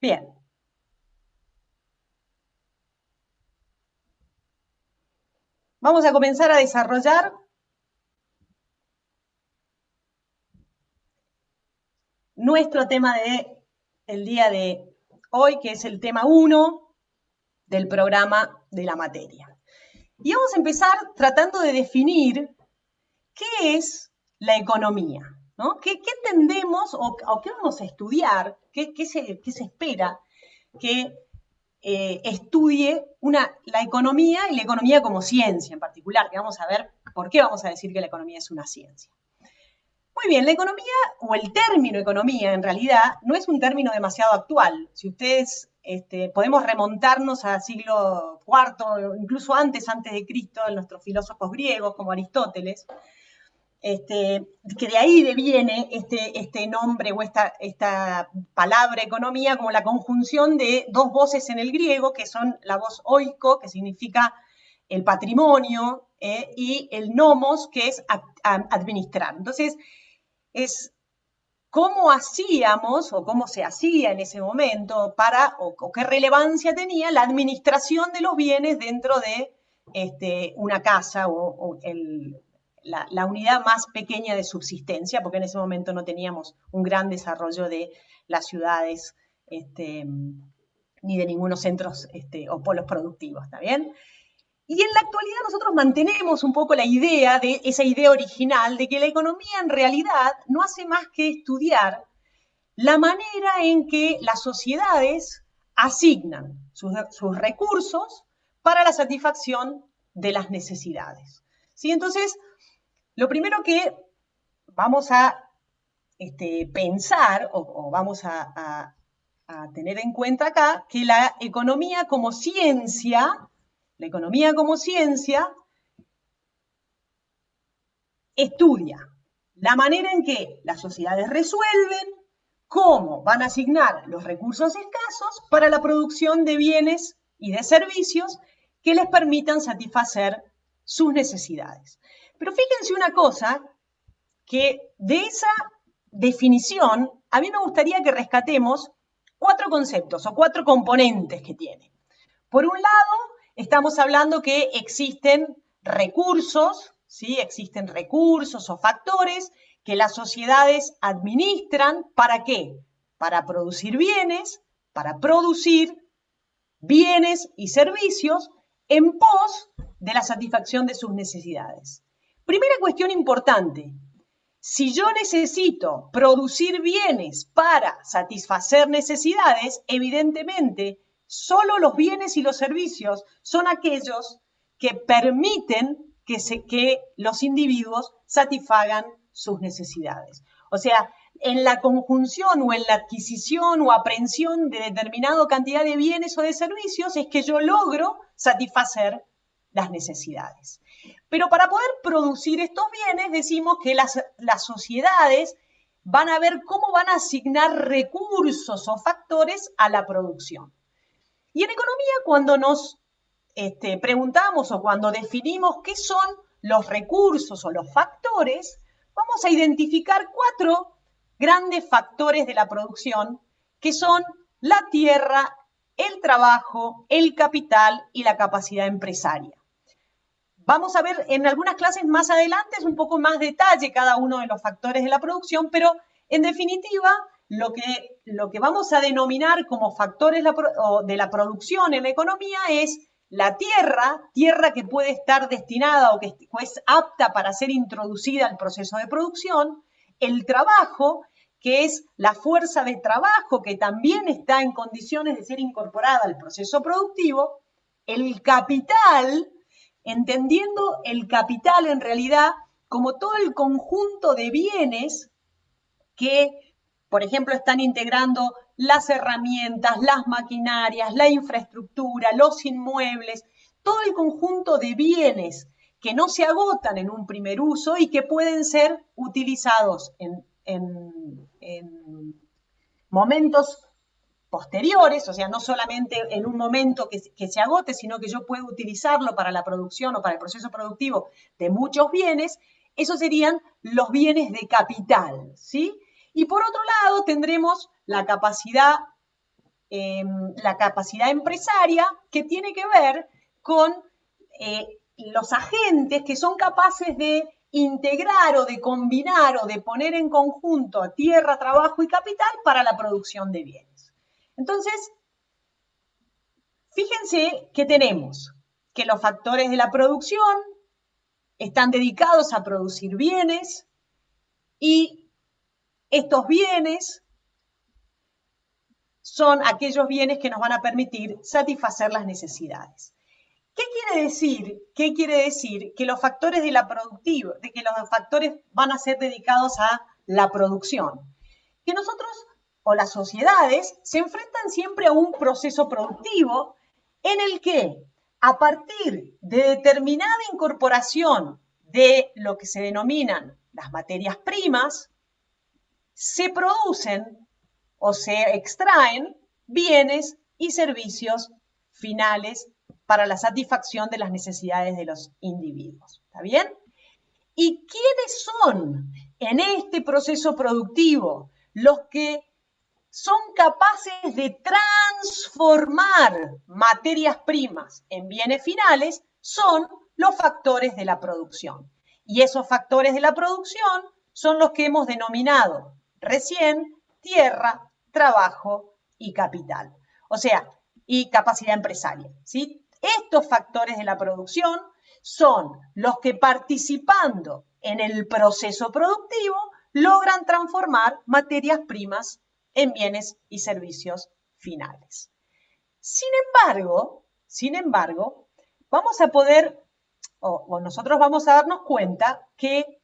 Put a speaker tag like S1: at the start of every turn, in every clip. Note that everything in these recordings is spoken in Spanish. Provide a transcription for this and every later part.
S1: Bien. Vamos a comenzar a desarrollar nuestro tema del día de hoy, que es el tema 1 del programa de la materia. Y vamos a empezar tratando de definir qué es la economía, ¿no? ¿Qué entendemos o qué vamos a estudiar? ¿Qué se espera que estudie la economía y la economía como ciencia en particular? Que vamos a ver por qué vamos a decir que la economía es una ciencia. Muy bien, la economía, o el término economía, en realidad, no es un término demasiado actual. Si ustedes, podemos remontarnos al siglo IV, incluso antes de Cristo, en nuestros filósofos griegos, como Aristóteles, que de ahí deviene este nombre o esta palabra economía como la conjunción de dos voces en el griego, que son la voz oiko, que significa el patrimonio, y el nomos, que es administrar. Entonces, es cómo hacíamos o cómo se hacía en ese momento o qué relevancia tenía la administración de los bienes dentro de una casa o la unidad más pequeña de subsistencia, porque en ese momento no teníamos un gran desarrollo de las ciudades ni de ningunos centros o polos productivos, ¿está bien? Y en la actualidad nosotros mantenemos un poco esa idea original de que la economía en realidad no hace más que estudiar la manera en que las sociedades asignan sus recursos para la satisfacción de las necesidades. ¿Sí? Entonces, lo primero que vamos a pensar o vamos a tener en cuenta acá, que la economía como ciencia estudia la manera en que las sociedades resuelven, cómo van a asignar los recursos escasos para la producción de bienes y de servicios que les permitan satisfacer sus necesidades. Pero fíjense una cosa, que de esa definición a mí me gustaría que rescatemos 4 conceptos o 4 componentes que tiene. Por un lado, estamos hablando que existen recursos, ¿sí? Existen recursos o factores que las sociedades administran, ¿para qué? Para producir bienes y servicios en pos de la satisfacción de sus necesidades. Primera cuestión importante, si yo necesito producir bienes para satisfacer necesidades, evidentemente solo los bienes y los servicios son aquellos que permiten que los individuos satisfagan sus necesidades. O sea, en la conjunción o en la adquisición o aprehensión de determinada cantidad de bienes o de servicios es que yo logro satisfacer las necesidades. Pero para poder producir estos bienes decimos que las sociedades van a ver cómo van a asignar recursos o factores a la producción. Y en economía, cuando nos preguntamos o cuando definimos qué son los recursos o los factores, vamos a identificar 4 grandes factores de la producción, que son la tierra, el trabajo, el capital y la capacidad empresaria. Vamos a ver en algunas clases más adelante un poco más detalle cada uno de los factores de la producción, pero en definitiva lo que vamos a denominar como factores de la producción en la economía es la tierra que puede estar destinada o que es apta para ser introducida al proceso de producción, el trabajo, que es la fuerza de trabajo que también está en condiciones de ser incorporada al proceso productivo, el capital, entendiendo el capital en realidad como todo el conjunto de bienes que, por ejemplo, están integrando las herramientas, las maquinarias, la infraestructura, los inmuebles, todo el conjunto de bienes que no se agotan en un primer uso y que pueden ser utilizados en momentos posteriores, o sea, no solamente en un momento que se agote, sino que yo puedo utilizarlo para la producción o para el proceso productivo de muchos bienes, esos serían los bienes de capital, ¿sí? Y por otro lado tendremos la capacidad la capacidad empresaria, que tiene que ver con los agentes que son capaces de integrar o de combinar o de poner en conjunto tierra, trabajo y capital para la producción de bienes. Entonces, fíjense que tenemos que los factores de la producción están dedicados a producir bienes y estos bienes son aquellos bienes que nos van a permitir satisfacer las necesidades. ¿Qué quiere decir? ¿Qué quiere decir? Que los factores de la productividad, de que los factores van a ser dedicados a la producción. Que nosotros o las sociedades se enfrentan siempre a un proceso productivo en el que a partir de determinada incorporación de lo que se denominan las materias primas, se producen o se extraen bienes y servicios finales para la satisfacción de las necesidades de los individuos. ¿Está bien? ¿Y quiénes son en este proceso productivo los que son capaces de transformar materias primas en bienes finales? Son los factores de la producción. Y esos factores de la producción son los que hemos denominado recién tierra, trabajo y capital. O sea, y capacidad empresaria, ¿sí? Estos factores de la producción son los que participando en el proceso productivo logran transformar materias primas en bienes y servicios finales. Sin embargo, vamos a poder, o nosotros vamos a darnos cuenta que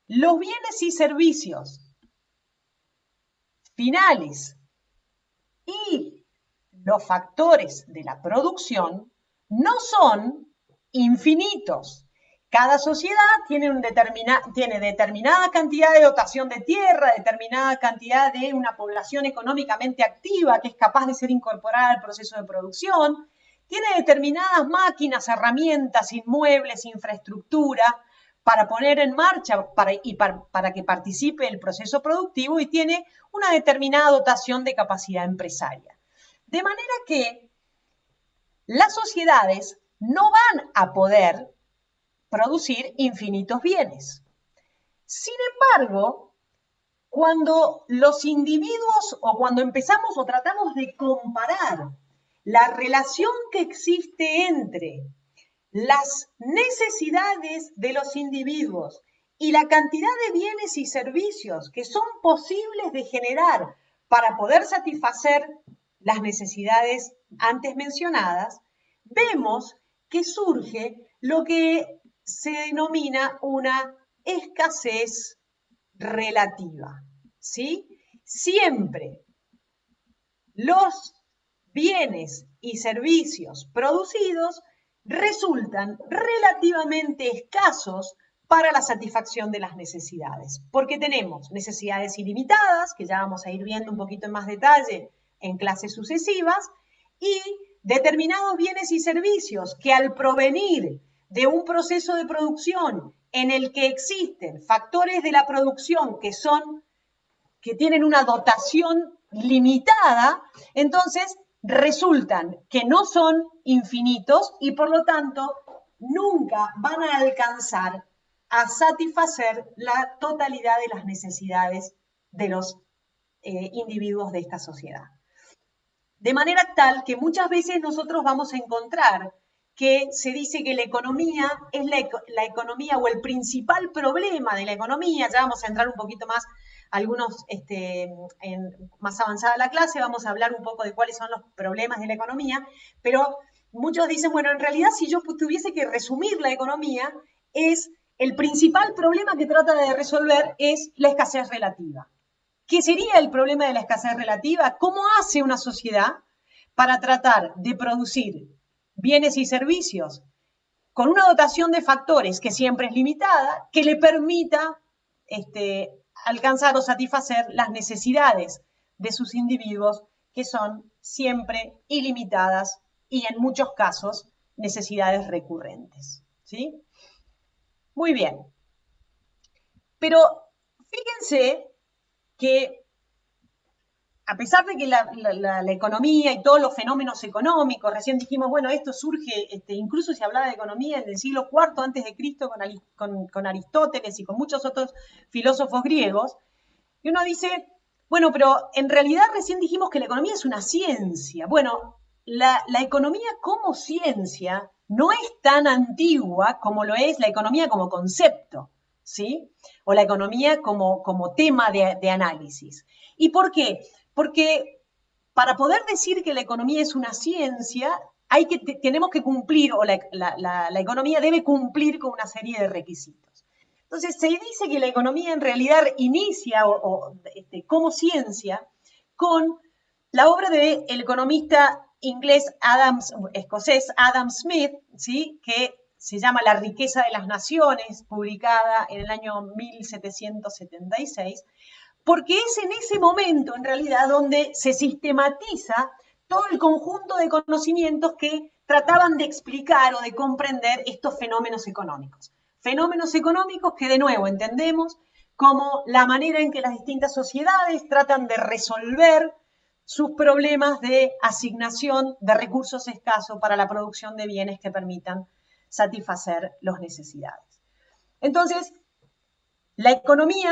S1: los bienes y servicios finales y los factores de la producción no son infinitos. Cada sociedad tiene determinada cantidad de dotación de tierra, determinada cantidad de una población económicamente activa que es capaz de ser incorporada al proceso de producción, tiene determinadas máquinas, herramientas, inmuebles, infraestructura para poner en marcha para que participe el proceso productivo y tiene una determinada dotación de capacidad empresaria. De manera que las sociedades no van a poder producir infinitos bienes. Sin embargo, cuando los individuos o cuando empezamos o tratamos de comparar la relación que existe entre las necesidades de los individuos y la cantidad de bienes y servicios que son posibles de generar para poder satisfacer las necesidades antes mencionadas, vemos que surge lo que se denomina una escasez relativa, ¿sí? Siempre los bienes y servicios producidos resultan relativamente escasos para la satisfacción de las necesidades, porque tenemos necesidades ilimitadas, que ya vamos a ir viendo un poquito en más detalle en clases sucesivas, y determinados bienes y servicios que al provenir de un proceso de producción en el que existen factores de la producción que tienen una dotación limitada, entonces resultan que no son infinitos y por lo tanto nunca van a alcanzar a satisfacer la totalidad de las necesidades de los individuos de esta sociedad. De manera tal que muchas veces nosotros vamos a encontrar que se dice que la economía es la economía o el principal problema de la economía. Ya vamos a entrar un poquito más, algunos más avanzada la clase, vamos a hablar un poco de cuáles son los problemas de la economía, pero muchos dicen, bueno, en realidad si yo tuviese que resumir la economía, es el principal problema que trata de resolver es la escasez relativa. ¿Qué sería el problema de la escasez relativa? ¿Cómo hace una sociedad para tratar de producir bienes y servicios con una dotación de factores que siempre es limitada, que le permita alcanzar o satisfacer las necesidades de sus individuos, que son siempre ilimitadas y en muchos casos necesidades recurrentes? ¿Sí? Muy bien. Pero fíjense que a pesar de que la economía y todos los fenómenos económicos, recién dijimos, bueno, esto surge, incluso se hablaba de economía en el siglo IV antes de Cristo con Aristóteles y con muchos otros filósofos griegos, y uno dice, bueno, pero en realidad recién dijimos que la economía es una ciencia. Bueno, la economía como ciencia no es tan antigua como lo es la economía como concepto, ¿sí? O la economía como tema de análisis. ¿Y por qué? Porque para poder decir que la economía es una ciencia, tenemos que cumplir, o la economía debe cumplir con una serie de requisitos. Entonces, se dice que la economía en realidad inicia como ciencia con la obra del economista escocés Adam Smith, ¿sí? Que se llama La riqueza de las naciones, publicada en el año 1776, porque es en ese momento, en realidad, donde se sistematiza todo el conjunto de conocimientos que trataban de explicar o de comprender estos fenómenos económicos. Fenómenos económicos que, de nuevo, entendemos como la manera en que las distintas sociedades tratan de resolver sus problemas de asignación de recursos escasos para la producción de bienes que permitan satisfacer las necesidades. Entonces, la economía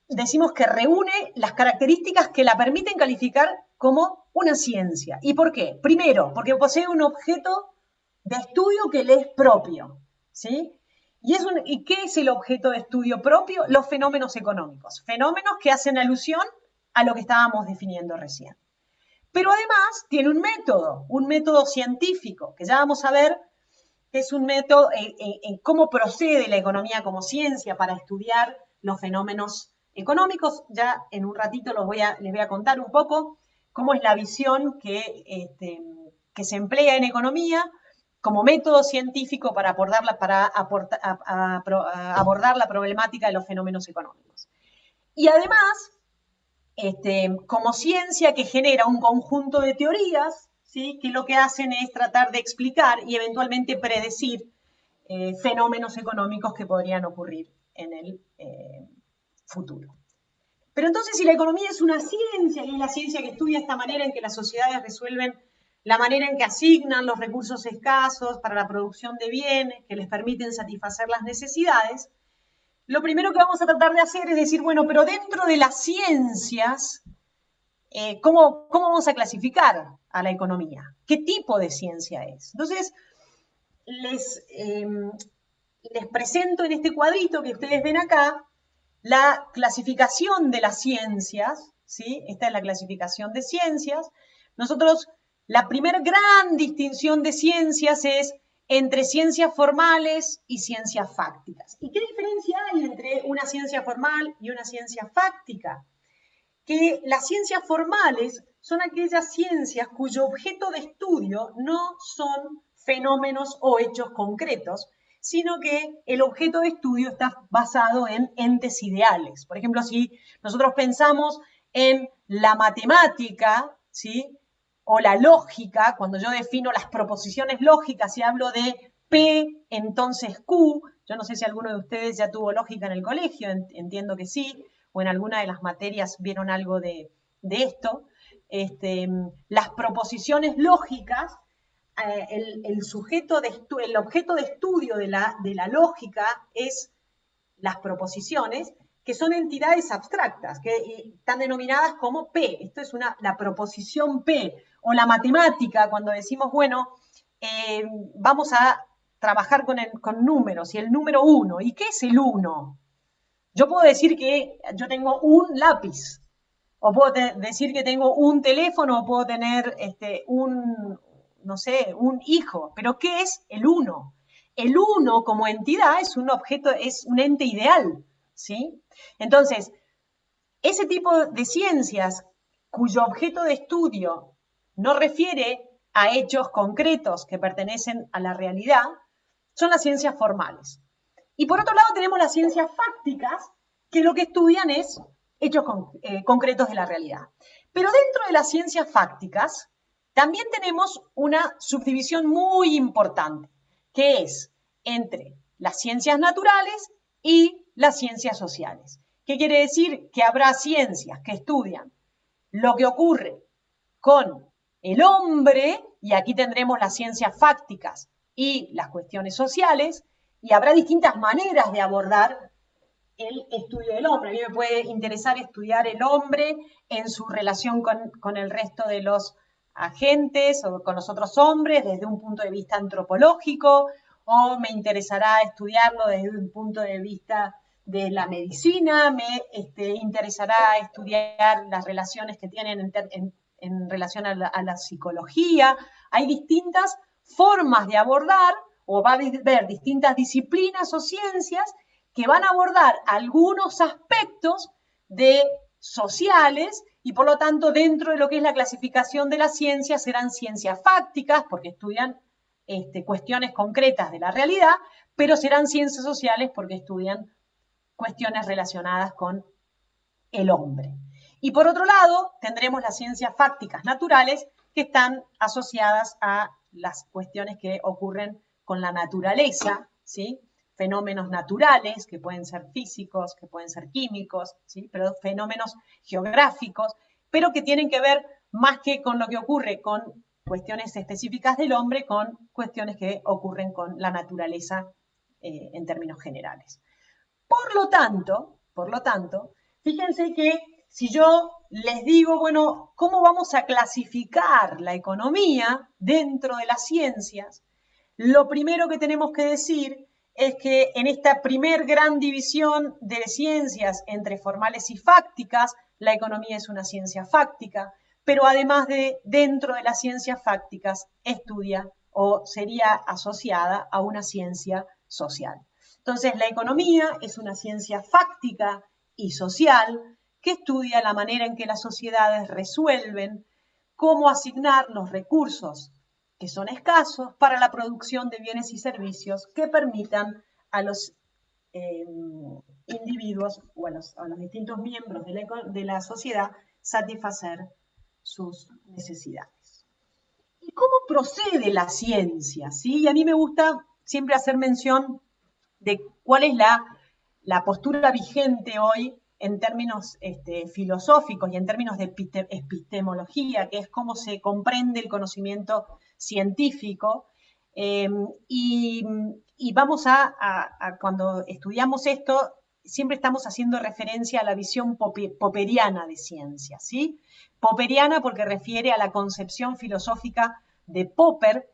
S1: decimos que reúne las características que la permiten calificar como una ciencia. ¿Y por qué? Primero, porque posee un objeto de estudio que le es propio, ¿sí? ¿Y qué es el objeto de estudio propio? Los fenómenos económicos. Fenómenos que hacen alusión a lo que estábamos definiendo recién. Pero además tiene un método científico, que ya vamos a ver que es un método en cómo procede la economía como ciencia para estudiar los fenómenos económicos. Ya en un ratito les voy a contar un poco cómo es la visión que se emplea en economía como método científico para abordar la problemática de los fenómenos económicos. Y además, como ciencia que genera un conjunto de teorías, ¿sí? Que lo que hacen es tratar de explicar y eventualmente predecir fenómenos económicos que podrían ocurrir en el futuro. Pero entonces, si la economía es una ciencia, y es la ciencia que estudia esta manera en que las sociedades resuelven la manera en que asignan los recursos escasos para la producción de bienes que les permiten satisfacer las necesidades, lo primero que vamos a tratar de hacer es decir, bueno, pero dentro de las ciencias, ¿cómo vamos a clasificar a la economía? ¿Qué tipo de ciencia es? Entonces, les presento en este cuadrito que ustedes ven acá la clasificación de las ciencias, ¿sí? Esta es la clasificación de ciencias. Nosotros, la primera gran distinción de ciencias es entre ciencias formales y ciencias fácticas. ¿Y qué diferencia hay entre una ciencia formal y una ciencia fáctica? Que las ciencias formales son aquellas ciencias cuyo objeto de estudio no son fenómenos o hechos concretos, sino que el objeto de estudio está basado en entes ideales. Por ejemplo, si nosotros pensamos en la matemática, ¿sí? O la lógica, cuando yo defino las proposiciones lógicas y hablo de P, entonces Q, yo no sé si alguno de ustedes ya tuvo lógica en el colegio, entiendo que sí, o en alguna de las materias vieron algo de esto. Las proposiciones lógicas, el objeto de estudio de la lógica es las proposiciones, que son entidades abstractas, que están denominadas como P. Esto es la proposición P, o la matemática, cuando decimos, bueno, vamos a trabajar con números, y el número 1. ¿Y qué es el 1? Yo puedo decir que yo tengo un lápiz, o puedo decir que tengo un teléfono, o puedo tener no sé, un hijo. Pero ¿qué es el 1? El 1 como entidad es un objeto, es un ente ideal, ¿sí? Entonces, ese tipo de ciencias cuyo objeto de estudio no refiere a hechos concretos que pertenecen a la realidad, son las ciencias formales. Y por otro lado tenemos las ciencias fácticas, que lo que estudian es hechos concretos de la realidad. Pero dentro de las ciencias fácticas también tenemos una subdivisión muy importante, que es entre las ciencias naturales y las ciencias sociales. ¿Qué quiere decir? Que habrá ciencias que estudian lo que ocurre con el hombre, y aquí tendremos las ciencias fácticas y las cuestiones sociales, y habrá distintas maneras de abordar el estudio del hombre. A mí me puede interesar estudiar el hombre en su relación con el resto de los agentes o con los otros hombres desde un punto de vista antropológico, o me interesará estudiarlo desde un punto de vista de la medicina, me interesará estudiar las relaciones que tienen en relación a la psicología. Hay distintas formas de abordar, o va a haber distintas disciplinas o ciencias que van a abordar algunos aspectos sociales, y por lo tanto dentro de lo que es la clasificación de las ciencias serán ciencias fácticas porque estudian cuestiones concretas de la realidad, pero serán ciencias sociales porque estudian cuestiones relacionadas con el hombre. Y por otro lado, tendremos las ciencias fácticas naturales que están asociadas a las cuestiones que ocurren con la naturaleza, ¿sí? Fenómenos naturales, que pueden ser físicos, que pueden ser químicos, ¿sí? Pero fenómenos geográficos, pero que tienen que ver más que con lo que ocurre con cuestiones específicas del hombre, con cuestiones que ocurren con la naturaleza en términos generales. Por lo tanto, fíjense que si yo les digo, bueno, ¿cómo vamos a clasificar la economía dentro de las ciencias? Lo primero que tenemos que decir es que en esta primer gran división de ciencias entre formales y fácticas, la economía es una ciencia fáctica, pero además de dentro de las ciencias fácticas estudia o sería asociada a una ciencia social. Entonces, la economía es una ciencia fáctica y social que estudia la manera en que las sociedades resuelven cómo asignar los recursos que son escasos para la producción de bienes y servicios que permitan a los individuos o a los distintos miembros de la sociedad satisfacer sus necesidades. ¿Y cómo procede la ciencia? ¿Sí? Y a mí me gusta siempre hacer mención de cuál es la postura vigente hoy en términos filosóficos y en términos de epistemología, que es cómo se comprende el conocimiento científico. Y vamos cuando estudiamos esto, siempre estamos haciendo referencia a la visión popperiana de ciencia, ¿sí? Popperiana porque refiere a la concepción filosófica de Popper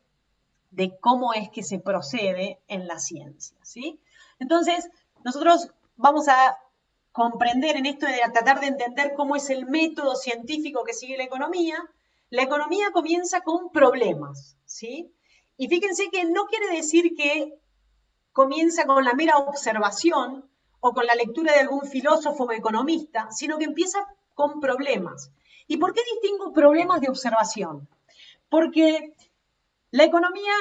S1: de cómo es que se procede en la ciencia, ¿sí? Entonces, nosotros vamos a comprender en esto de tratar de entender cómo es el método científico que sigue la economía. La economía comienza con problemas, ¿sí? Y fíjense que no quiere decir que comienza con la mera observación o con la lectura de algún filósofo o economista, sino que empieza con problemas. ¿Y por qué distingo problemas de observación? Porque la economía,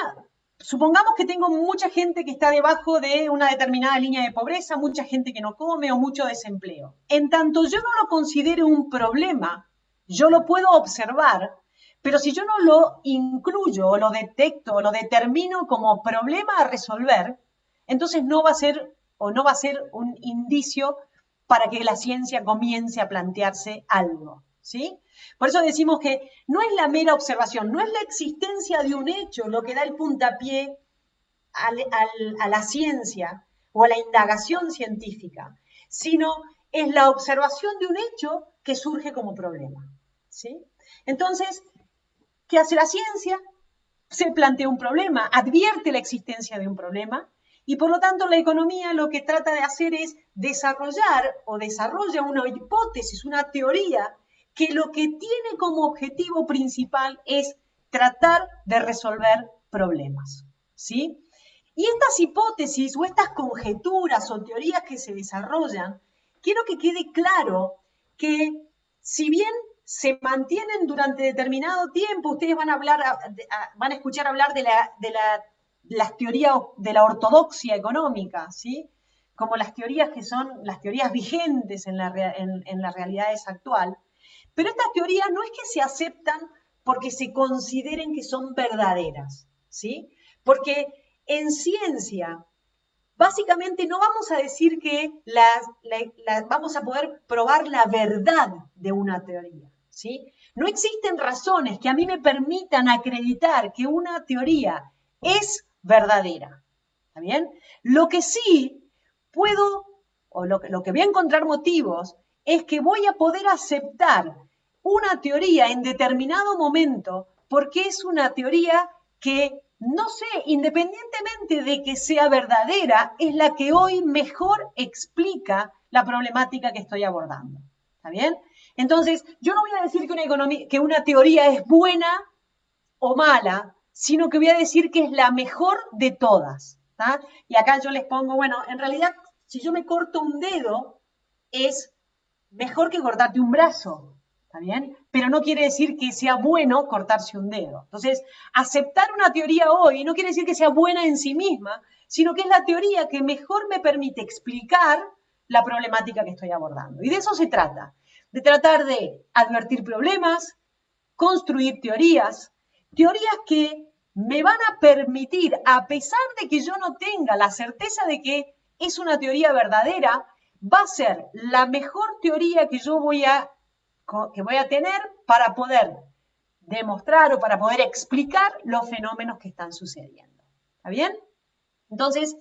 S1: supongamos que tengo mucha gente que está debajo de una determinada línea de pobreza, mucha gente que no come o mucho desempleo. En tanto yo no lo considere un problema, yo lo puedo observar, pero si yo no lo incluyo o lo detecto o lo determino como problema a resolver, entonces no va a ser un indicio para que la ciencia comience a plantearse algo, ¿sí? Por eso decimos que no es la mera observación, no es la existencia de un hecho lo que da el puntapié a la ciencia o a la indagación científica, sino es la observación de un hecho que surge como problema, ¿sí? Entonces, ¿qué hace la ciencia? Se plantea un problema, advierte la existencia de un problema, y por lo tanto la economía lo que trata de hacer es desarrollar o desarrolla una hipótesis, una teoría que lo que tiene como objetivo principal es tratar de resolver problemas, ¿sí? Y estas hipótesis o estas conjeturas o teorías que se desarrollan, quiero que quede claro que si bien se mantienen durante determinado tiempo, ustedes van a escuchar hablar de las teorías de la ortodoxia económica, ¿sí? Como las teorías que son las teorías vigentes en la realidad actual. Pero estas teorías no es que se aceptan porque se consideren que son verdaderas, ¿sí? Porque en ciencia, básicamente no vamos a decir que vamos a poder probar la verdad de una teoría. ¿sí? No existen razones que a mí me permitan acreditar que una teoría es verdadera. ¿Está bien? Lo que sí puedo, o lo que voy a encontrar motivos, es que voy a poder aceptar una teoría en determinado momento porque es una teoría que, no sé, independientemente de que sea verdadera, es la que hoy mejor explica la problemática que estoy abordando. ¿Está bien? Entonces, yo no voy a decir que una teoría es buena o mala, sino que voy a decir que es la mejor de todas. ¿tá? Y acá yo les pongo, bueno, en realidad, si yo me corto un dedo, es mejor que cortarte un brazo, ¿está bien? Pero no quiere decir que sea bueno cortarse un dedo. Entonces, aceptar una teoría hoy no quiere decir que sea buena en sí misma, sino que es la teoría que mejor me permite explicar la problemática que estoy abordando. Y de eso se trata, de tratar de advertir problemas, construir teorías, teorías que me van a permitir, a pesar de que yo no tenga la certeza de que es una teoría verdadera, va a ser la mejor teoría que yo voy a tener para poder demostrar o para poder explicar los fenómenos que están sucediendo. ¿Está bien? Entonces,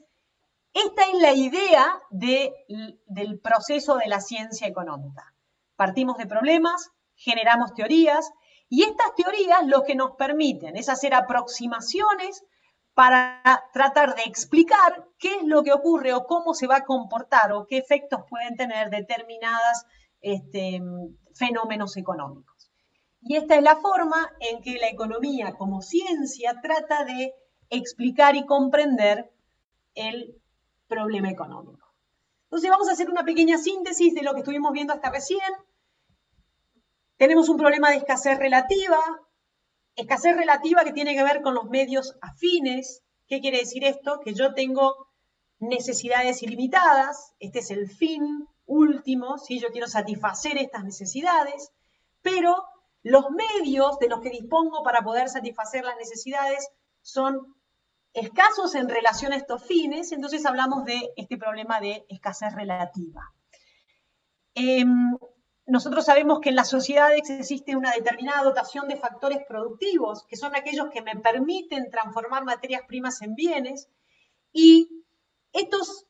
S1: esta es la idea del proceso de la ciencia económica. Partimos de problemas, generamos teorías, y estas teorías lo que nos permiten es hacer aproximaciones para tratar de explicar qué es lo que ocurre o cómo se va a comportar o qué efectos pueden tener determinados fenómenos económicos. Y esta es la forma en que la economía como ciencia trata de explicar y comprender el problema económico. Entonces vamos a hacer una pequeña síntesis de lo que estuvimos viendo hasta recién. Tenemos un problema de escasez relativa que tiene que ver con los medios afines. ¿Qué quiere decir esto? Que yo tengo necesidades ilimitadas, este es el fin último, ¿sí? Yo quiero satisfacer estas necesidades, pero los medios de los que dispongo para poder satisfacer las necesidades son escasos en relación a estos fines, entonces hablamos de este problema de escasez relativa. Nosotros sabemos que en las sociedades existe una determinada dotación de factores productivos, que son aquellos que me permiten transformar materias primas en bienes, y estos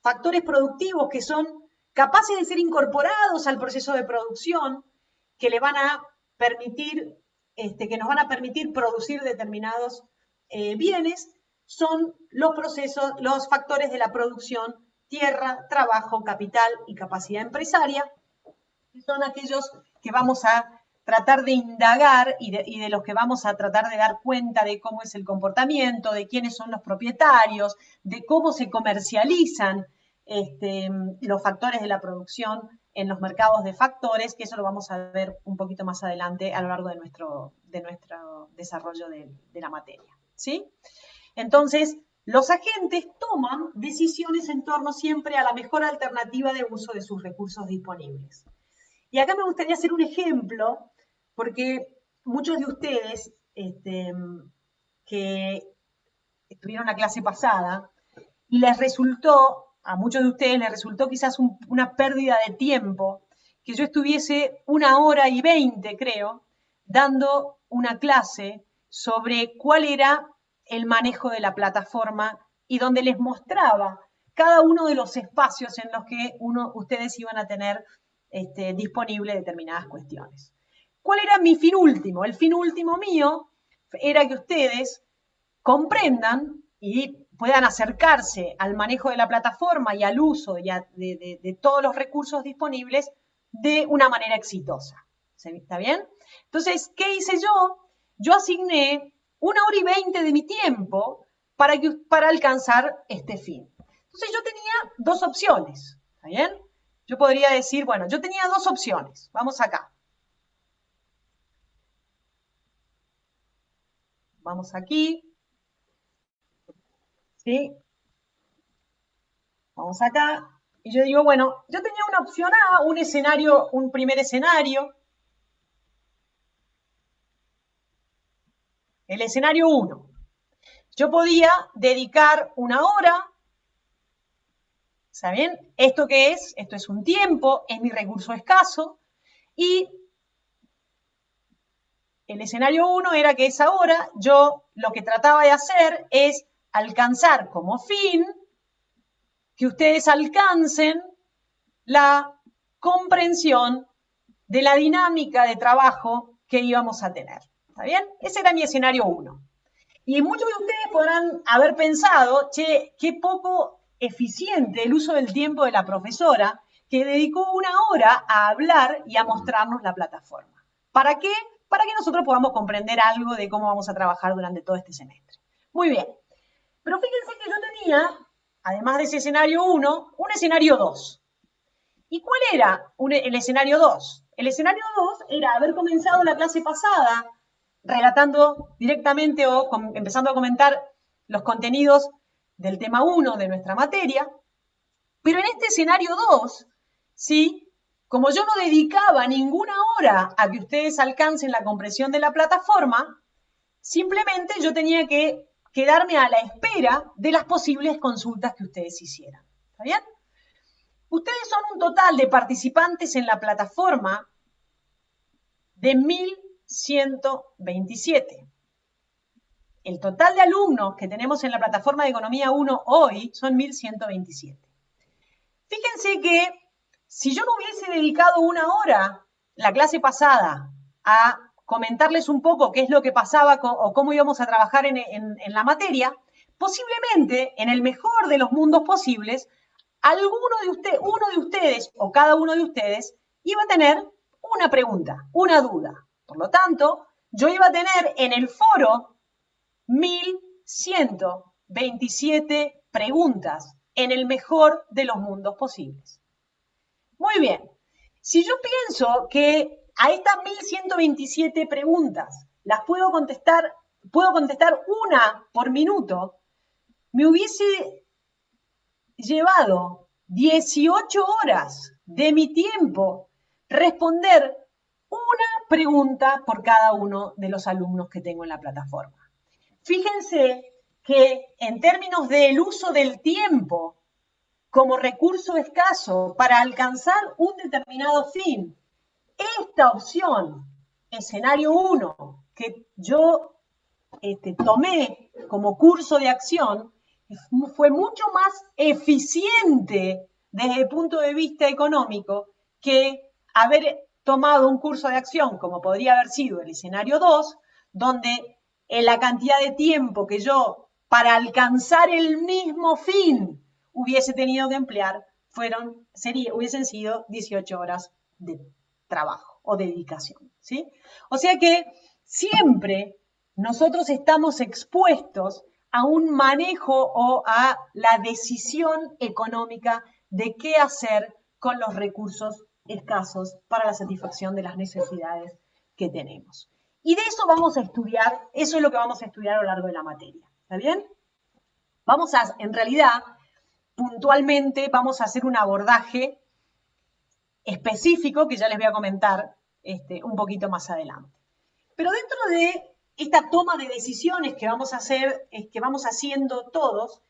S1: factores productivos que son capaces de ser incorporados al proceso de producción, que le van a permitir, que nos van a permitir producir determinados bienes, son los factores de la producción: tierra, trabajo, capital y capacidad empresaria, que son aquellos que vamos a tratar de indagar y de los que vamos a tratar de dar cuenta de cómo es el comportamiento, de quiénes son los propietarios, de cómo se comercializan los factores de la producción en los mercados de factores, que eso lo vamos a ver un poquito más adelante a lo largo de nuestro desarrollo de la materia. ¿Sí? Entonces, los agentes toman decisiones en torno siempre a la mejor alternativa de uso de sus recursos disponibles. Y acá me gustaría hacer un ejemplo, porque muchos de ustedes que estuvieron la clase pasada, y a muchos de ustedes les resultó quizás una pérdida de tiempo, que yo estuviese 1 hora y 20, creo, dando una clase sobre cuál era el manejo de la plataforma y donde les mostraba cada uno de los espacios en los que ustedes iban a tener disponible determinadas cuestiones. ¿Cuál era mi fin último? El fin último mío era que ustedes comprendan y puedan acercarse al manejo de la plataforma y al uso de todos los recursos disponibles de una manera exitosa. ¿Está bien? Entonces, ¿qué hice yo? Yo asigné 1 hora y 20 de mi tiempo para alcanzar este fin. Entonces yo tenía dos opciones, ¿está bien? Yo podría decir, bueno, yo tenía dos opciones. Vamos acá. Vamos aquí. ¿Sí? Vamos acá. Y yo digo, bueno, yo tenía una opción A, un primer escenario. El escenario 1. Yo podía dedicar 1 hora. ¿Saben? ¿Esto qué es? Esto es un tiempo, es mi recurso escaso. Y el escenario 1 era que esa hora yo lo que trataba de hacer es alcanzar como fin que ustedes alcancen la comprensión de la dinámica de trabajo que íbamos a tener. ¿Está bien? Ese era mi escenario 1. Y muchos de ustedes podrán haber pensado, che, qué poco eficiente el uso del tiempo de la profesora que dedicó 1 hora a hablar y a mostrarnos la plataforma. ¿Para qué? Para que nosotros podamos comprender algo de cómo vamos a trabajar durante todo este semestre. Muy bien. Pero fíjense que yo tenía, además de ese escenario 1, un escenario 2. ¿Y cuál era el escenario 2? El escenario 2 era haber comenzado la clase pasada relatando directamente o empezando a comentar los contenidos del tema 1 de nuestra materia, pero en este escenario 2, ¿sí? Como yo no dedicaba ninguna hora a que ustedes alcancen la comprensión de la plataforma, simplemente yo tenía que quedarme a la espera de las posibles consultas que ustedes hicieran. ¿Está bien? Ustedes son un total de participantes en la plataforma de 1127. El total de alumnos que tenemos en la plataforma de Economía 1 hoy son 1127. Fíjense que si yo no hubiese dedicado 1 hora la clase pasada a comentarles un poco qué es lo que pasaba o cómo íbamos a trabajar en la materia, posiblemente, en el mejor de los mundos posibles, uno de ustedes o cada uno de ustedes iba a tener una pregunta, una duda. Por lo tanto, yo iba a tener en el foro 1127 preguntas en el mejor de los mundos posibles. Muy bien. Si yo pienso que a estas 1127 preguntas las puedo contestar una por minuto, me hubiese llevado 18 horas de mi tiempo responder una pregunta por cada uno de los alumnos que tengo en la plataforma. Fíjense que en términos del uso del tiempo como recurso escaso para alcanzar un determinado fin, esta opción, escenario 1, que yo tomé como curso de acción, fue mucho más eficiente desde el punto de vista económico que haber tomado un curso de acción como podría haber sido el escenario 2, donde en la cantidad de tiempo que yo para alcanzar el mismo fin hubiese tenido que emplear hubiesen sido 18 horas de trabajo o de dedicación, ¿sí? O sea que siempre nosotros estamos expuestos a un manejo o a la decisión económica de qué hacer con los recursos escasos para la satisfacción de las necesidades que tenemos. Y de eso vamos a estudiar, eso es lo que vamos a estudiar a lo largo de la materia. ¿Está bien? En realidad, puntualmente, vamos a hacer un abordaje específico que ya les voy a comentar un poquito más adelante. Pero dentro de esta toma de decisiones que vamos a hacer, que vamos haciendo todos,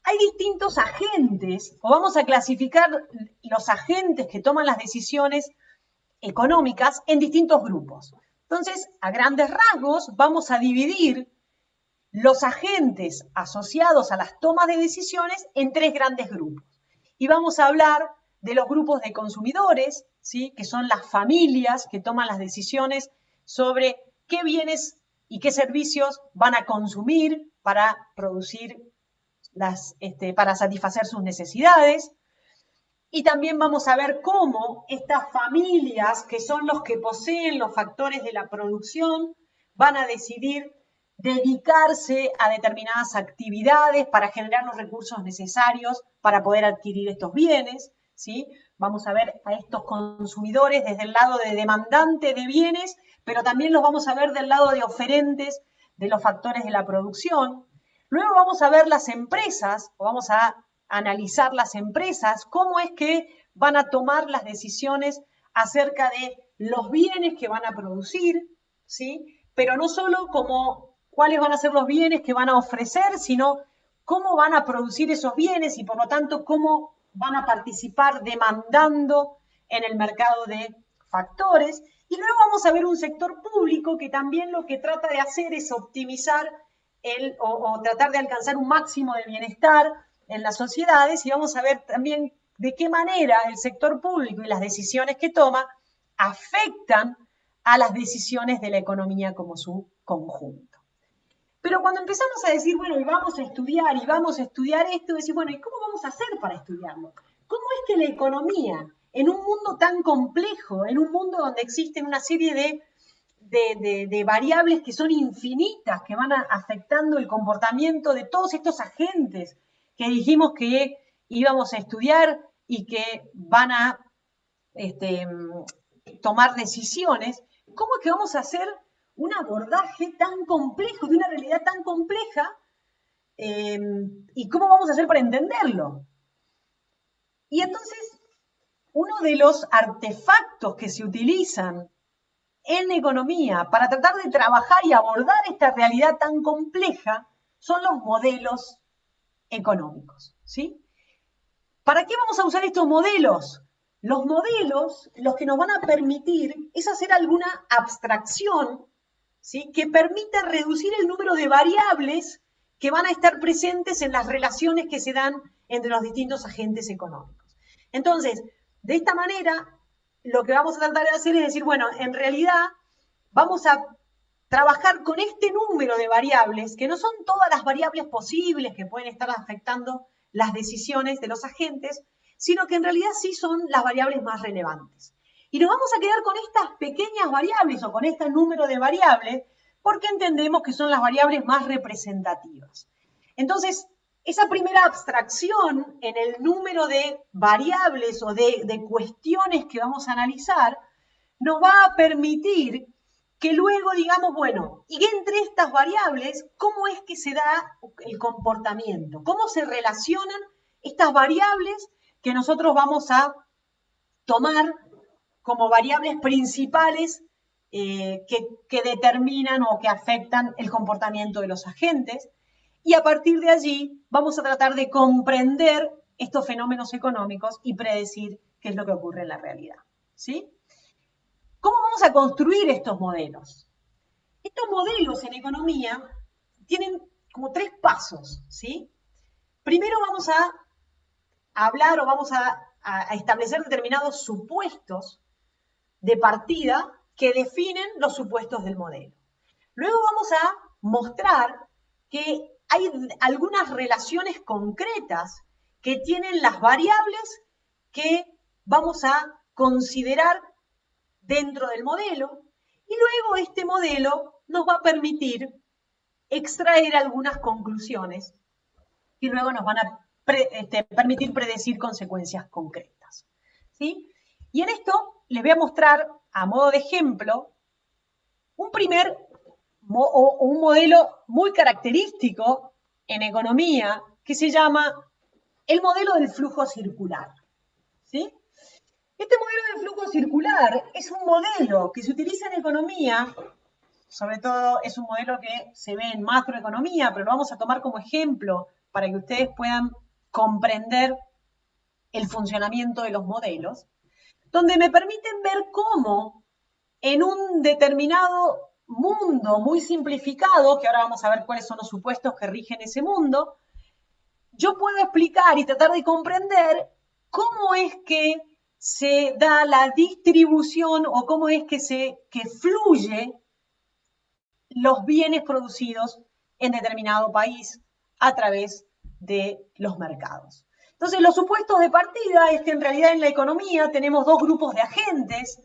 S1: hay distintos agentes, o vamos a clasificar los agentes que toman las decisiones económicas en distintos grupos. Entonces, a grandes rasgos, vamos a dividir los agentes asociados a las tomas de decisiones en 3 grandes grupos. Y vamos a hablar de los grupos de consumidores, ¿sí? Que son las familias que toman las decisiones sobre qué bienes y qué servicios van a consumir para producir para satisfacer sus necesidades. Y también vamos a ver cómo estas familias, que son los que poseen los factores de la producción, van a decidir dedicarse a determinadas actividades para generar los recursos necesarios para poder adquirir estos bienes, ¿sí? Vamos a ver a estos consumidores desde el lado de demandante de bienes, pero también los vamos a ver del lado de oferentes de los factores de la producción. Luego vamos a ver las empresas, o vamos a analizar las empresas, cómo es que van a tomar las decisiones acerca de los bienes que van a producir, ¿sí? Pero no solo como cuáles van a ser los bienes que van a ofrecer, sino cómo van a producir esos bienes y por lo tanto cómo van a participar demandando en el mercado de factores. Y luego vamos a ver un sector público que también lo que trata de hacer es optimizar o tratar de alcanzar un máximo de bienestar en las sociedades, y vamos a ver también de qué manera el sector público y las decisiones que toma afectan a las decisiones de la economía como su conjunto. Pero cuando empezamos a decir, bueno, y vamos a estudiar esto, decir, bueno, ¿y cómo vamos a hacer para estudiarlo? ¿Cómo es que la economía, en un mundo tan complejo, en un mundo donde existen una serie de variables que son infinitas, que van afectando el comportamiento de todos estos agentes que dijimos que íbamos a estudiar y que van a tomar decisiones, ¿cómo es que vamos a hacer un abordaje tan complejo, de una realidad tan compleja, y cómo vamos a hacer para entenderlo? Y entonces, uno de los artefactos que se utilizan en economía para tratar de trabajar y abordar esta realidad tan compleja son los modelos económicos, ¿sí? ¿Para qué vamos a usar estos modelos? Los modelos lo que nos van a permitir es hacer alguna abstracción, ¿sí?, que permita reducir el número de variables que van a estar presentes en las relaciones que se dan entre los distintos agentes económicos. Entonces, de esta manera, lo que vamos a tratar de hacer es decir, bueno, en realidad vamos a trabajar con este número de variables, que no son todas las variables posibles que pueden estar afectando las decisiones de los agentes, sino que en realidad sí son las variables más relevantes. Y nos vamos a quedar con estas pequeñas variables o con este número de variables porque entendemos que son las variables más representativas. Entonces, esa primera abstracción en el número de variables o de cuestiones que vamos a analizar nos va a permitir que luego digamos, bueno, y entre estas variables, ¿cómo es que se da el comportamiento? ¿Cómo se relacionan estas variables que nosotros vamos a tomar como variables principales que determinan o que afectan el comportamiento de los agentes? Y a partir de allí vamos a tratar de comprender estos fenómenos económicos y predecir qué es lo que ocurre en la realidad, ¿sí? ¿Cómo vamos a construir estos modelos? Estos modelos en economía tienen como 3 pasos, ¿sí? Primero vamos a hablar o vamos a establecer determinados supuestos de partida que definen los supuestos del modelo. Luego vamos a mostrar que hay algunas relaciones concretas que tienen las variables que vamos a considerar dentro del modelo, y luego este modelo nos va a permitir extraer algunas conclusiones y luego nos van a permitir predecir consecuencias concretas, ¿sí? Y en esto les voy a mostrar, a modo de ejemplo, un modelo muy característico en economía que se llama el modelo del flujo circular, ¿sí? Este modelo de flujo circular es un modelo que se utiliza en economía, sobre todo es un modelo que se ve en macroeconomía, pero lo vamos a tomar como ejemplo para que ustedes puedan comprender el funcionamiento de los modelos, donde me permiten ver cómo en un determinado mundo muy simplificado, que ahora vamos a ver cuáles son los supuestos que rigen ese mundo, yo puedo explicar y tratar de comprender cómo es que se da la distribución o cómo es que fluye los bienes producidos en determinado país a través de los mercados. Entonces, los supuestos de partida es que en realidad en la economía tenemos 2 grupos de agentes.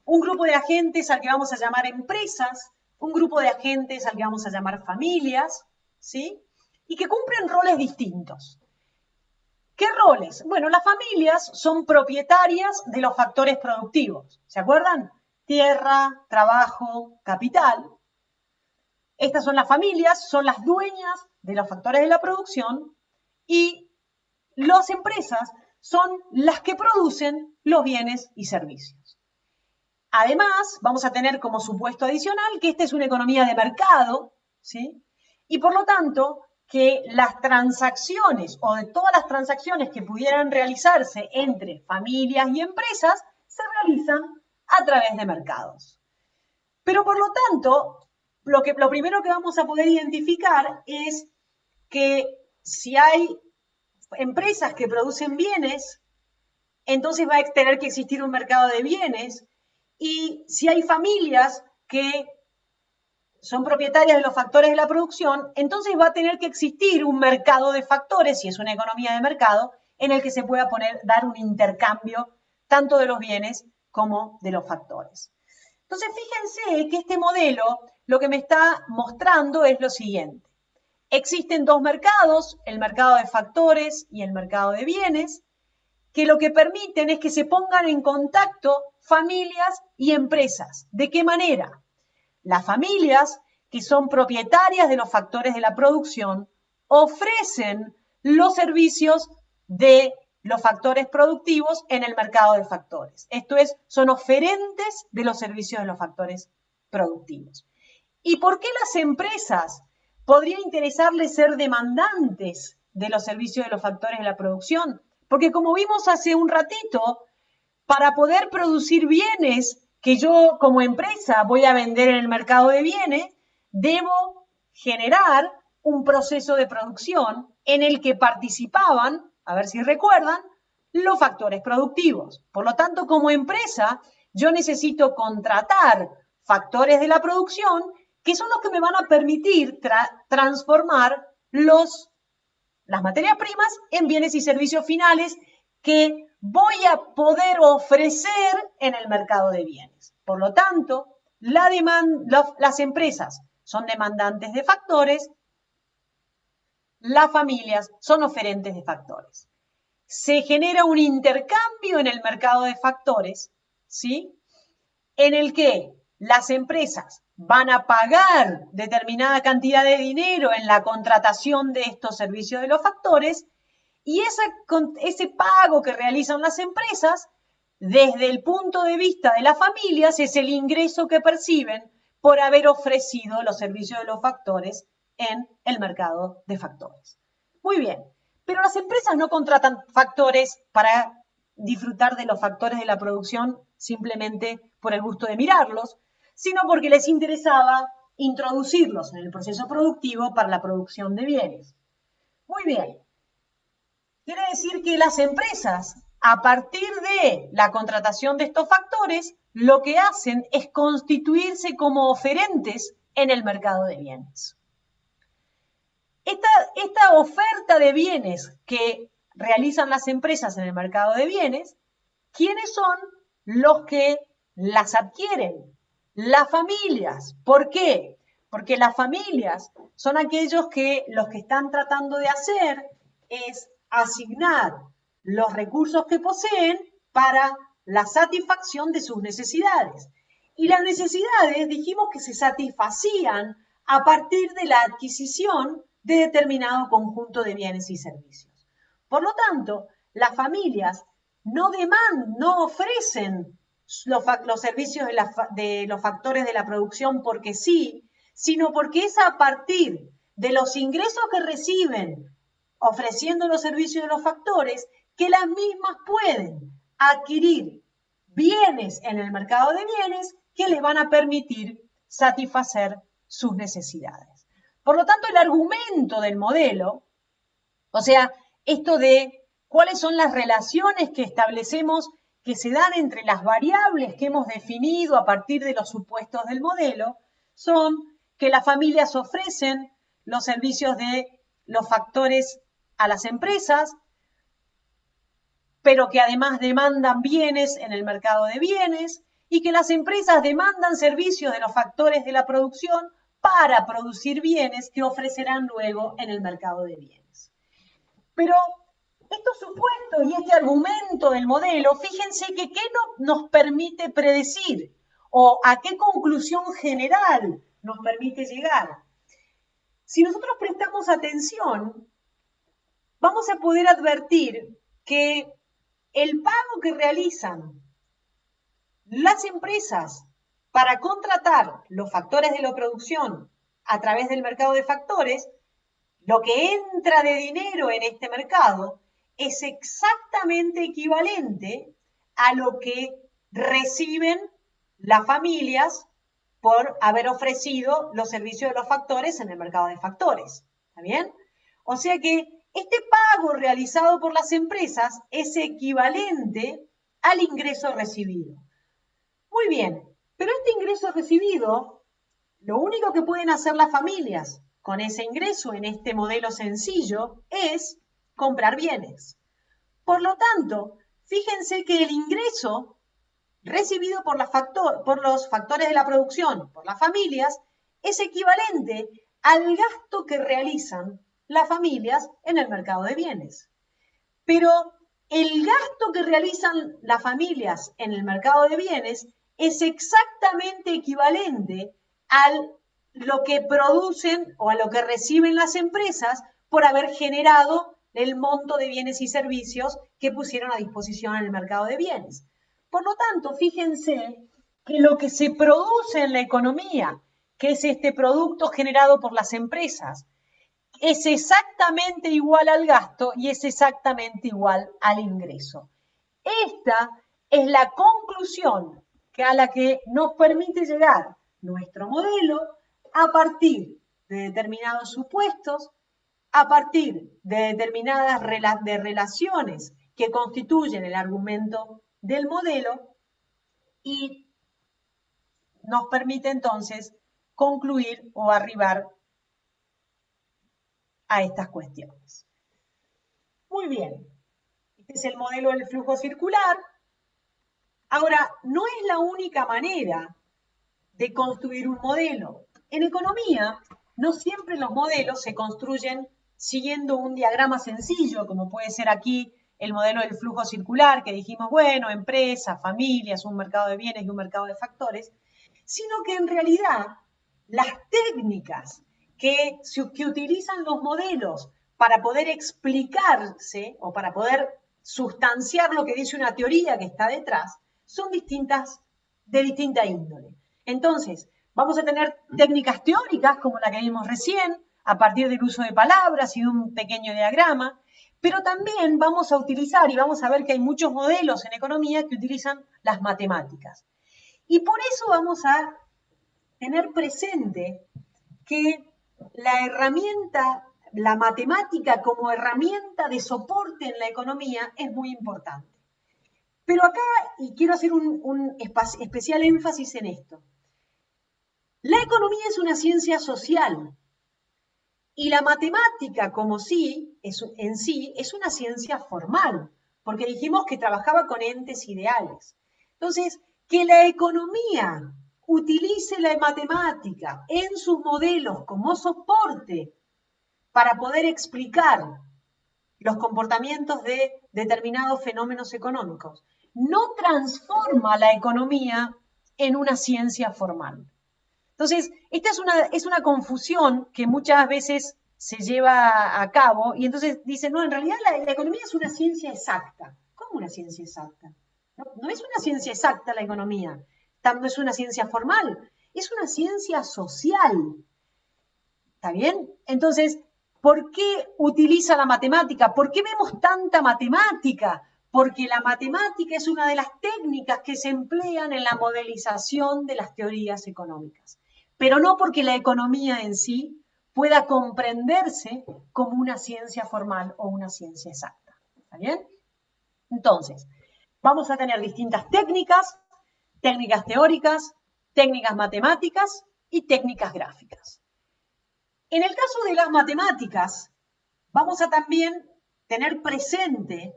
S1: Un grupo de agentes al que vamos a llamar empresas, un grupo de agentes al que vamos a llamar familias, ¿sí? Y que cumplen roles distintos. ¿Qué roles? Bueno, las familias son propietarias de los factores productivos. ¿Se acuerdan? Tierra, trabajo, capital. Estas son las familias, son las dueñas de los factores de la producción, y las empresas son las que producen los bienes y servicios. Además, vamos a tener como supuesto adicional que esta es una economía de mercado, ¿sí? Y por lo tanto, que las transacciones o de todas las transacciones que pudieran realizarse entre familias y empresas se realizan a través de mercados. Pero por lo tanto, lo primero que vamos a poder identificar es que si hay empresas que producen bienes, entonces va a tener que existir un mercado de bienes, y si hay familias que son propietarias de los factores de la producción, entonces va a tener que existir un mercado de factores, si es una economía de mercado, en el que se pueda dar un intercambio tanto de los bienes como de los factores. Entonces, fíjense que este modelo lo que me está mostrando es lo siguiente. Existen dos mercados, el mercado de factores y el mercado de bienes, que lo que permiten es que se pongan en contacto familias y empresas. ¿De qué manera? Las familias, que son propietarias de los factores de la producción, ofrecen los servicios de los factores productivos en el mercado de factores. Esto es, son oferentes de los servicios de los factores productivos. ¿Y por qué las empresas podrían interesarles ser demandantes de los servicios de los factores de la producción? Porque como vimos hace un ratito, para poder producir bienes que yo como empresa voy a vender en el mercado de bienes, debo generar un proceso de producción en el que participaban, a ver si recuerdan, los factores productivos. Por lo tanto, como empresa, yo necesito contratar factores de la producción que son los que me van a permitir transformar las materias primas en bienes y servicios finales que voy a poder ofrecer en el mercado de bienes. Por lo tanto, las empresas son demandantes de factores, las familias son oferentes de factores. Se genera un intercambio en el mercado de factores, ¿sí? En el que las empresas van a pagar determinada cantidad de dinero en la contratación de estos servicios de los factores, y ese pago que realizan las empresas, desde el punto de vista de las familias, es el ingreso que perciben por haber ofrecido los servicios de los factores en el mercado de factores. Muy bien, pero las empresas no contratan factores para disfrutar de los factores de la producción simplemente por el gusto de mirarlos, sino porque les interesaba introducirlos en el proceso productivo para la producción de bienes. Muy bien. Quiere decir que las empresas, a partir de la contratación de estos factores, lo que hacen es constituirse como oferentes en el mercado de bienes. Esta oferta de bienes que realizan las empresas en el mercado de bienes, ¿quiénes son los que las adquieren? Las familias. ¿Por qué? Porque las familias son aquellos que los que están tratando de hacer es asignar los recursos que poseen para la satisfacción de sus necesidades. Y las necesidades dijimos que se satisfacían a partir de la adquisición de determinado conjunto de bienes y servicios. Por lo tanto, las familias no ofrecen los servicios de los factores de la producción porque sí, sino porque es a partir de los ingresos que reciben ofreciendo los servicios de los factores que las mismas pueden adquirir bienes en el mercado de bienes que les van a permitir satisfacer sus necesidades. Por lo tanto, el argumento del modelo, o sea, esto de cuáles son las relaciones que establecemos que se dan entre las variables que hemos definido a partir de los supuestos del modelo, son que las familias ofrecen los servicios de los factores a las empresas, pero que además demandan bienes en el mercado de bienes, y que las empresas demandan servicios de los factores de la producción para producir bienes que ofrecerán luego en el mercado de bienes. Pero estos supuestos y este argumento del modelo, fíjense que ¿qué nos permite predecir? ¿O a qué conclusión general nos permite llegar? Si nosotros prestamos atención, vamos a poder advertir que el pago que realizan las empresas para contratar los factores de la producción a través del mercado de factores, lo que entra de dinero en este mercado es exactamente equivalente a lo que reciben las familias por haber ofrecido los servicios de los factores en el mercado de factores. ¿Está bien? O sea que este pago realizado por las empresas es equivalente al ingreso recibido. Muy bien, pero este ingreso recibido, lo único que pueden hacer las familias con ese ingreso en este modelo sencillo es comprar bienes. Por lo tanto, fíjense que el ingreso recibido por los factores de la producción, por las familias, es equivalente al gasto que realizan las familias en el mercado de bienes. Pero el gasto que realizan las familias en el mercado de bienes es exactamente equivalente a lo que producen o a lo que reciben las empresas por haber generado el monto de bienes y servicios que pusieron a disposición en el mercado de bienes. Por lo tanto, fíjense que lo que se produce en la economía, que es este producto generado por las empresas, es exactamente igual al gasto y es exactamente igual al ingreso. Esta es la conclusión a la que nos permite llegar nuestro modelo a partir de determinados supuestos, a partir de determinadas relaciones que constituyen el argumento del modelo y nos permite entonces concluir o arribar a estas cuestiones. Muy bien, este es el modelo del flujo circular. Ahora, no es la única manera de construir un modelo. En economía, no siempre los modelos se construyen siguiendo un diagrama sencillo, como puede ser aquí el modelo del flujo circular, que dijimos, bueno, empresas, familias, un mercado de bienes y un mercado de factores, sino que en realidad las técnicas que utilizan los modelos para poder explicarse o para poder sustanciar lo que dice una teoría que está detrás, son distintas, de distinta índole. Entonces, vamos a tener técnicas teóricas como la que vimos recién, a partir del uso de palabras y de un pequeño diagrama, pero también vamos a utilizar y vamos a ver que hay muchos modelos en economía que utilizan las matemáticas. Y por eso vamos a tener presente que la herramienta, la matemática como herramienta de soporte en la economía es muy importante. Pero acá, y quiero hacer un especial énfasis en esto, la economía es una ciencia social y la matemática como en sí es una ciencia formal, porque dijimos que trabajaba con entes ideales. Entonces, que la economía utilice la matemática en sus modelos como soporte para poder explicar los comportamientos de determinados fenómenos económicos, no transforma la economía en una ciencia formal. Entonces, esta es una confusión que muchas veces se lleva a cabo y entonces dicen, no, en realidad la economía es una ciencia exacta. ¿Cómo una ciencia exacta? No es una ciencia exacta la economía, no es una ciencia formal, es una ciencia social. ¿Está bien? Entonces, ¿por qué utiliza la matemática? ¿Por qué vemos tanta matemática? Porque la matemática es una de las técnicas que se emplean en la modelización de las teorías económicas, pero no porque la economía en sí pueda comprenderse como una ciencia formal o una ciencia exacta. ¿Está bien? Entonces, vamos a tener distintas técnicas, técnicas teóricas, técnicas matemáticas y técnicas gráficas. En el caso de las matemáticas, vamos a también tener presente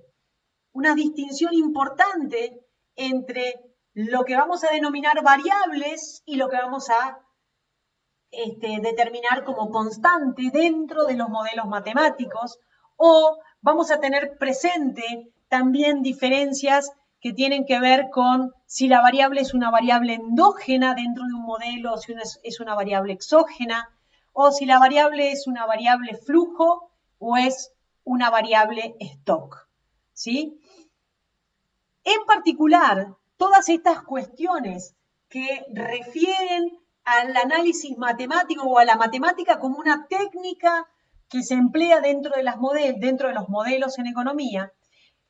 S1: una distinción importante entre lo que vamos a denominar variables y lo que vamos a determinar como constante dentro de los modelos matemáticos, o vamos a tener presente también diferencias que tienen que ver con si la variable es una variable endógena dentro de un modelo o si es una variable exógena, o si la variable es una variable flujo o es una variable stock, ¿sí? En particular, todas estas cuestiones que refieren al análisis matemático o a la matemática como una técnica que se emplea dentro de los modelos en economía,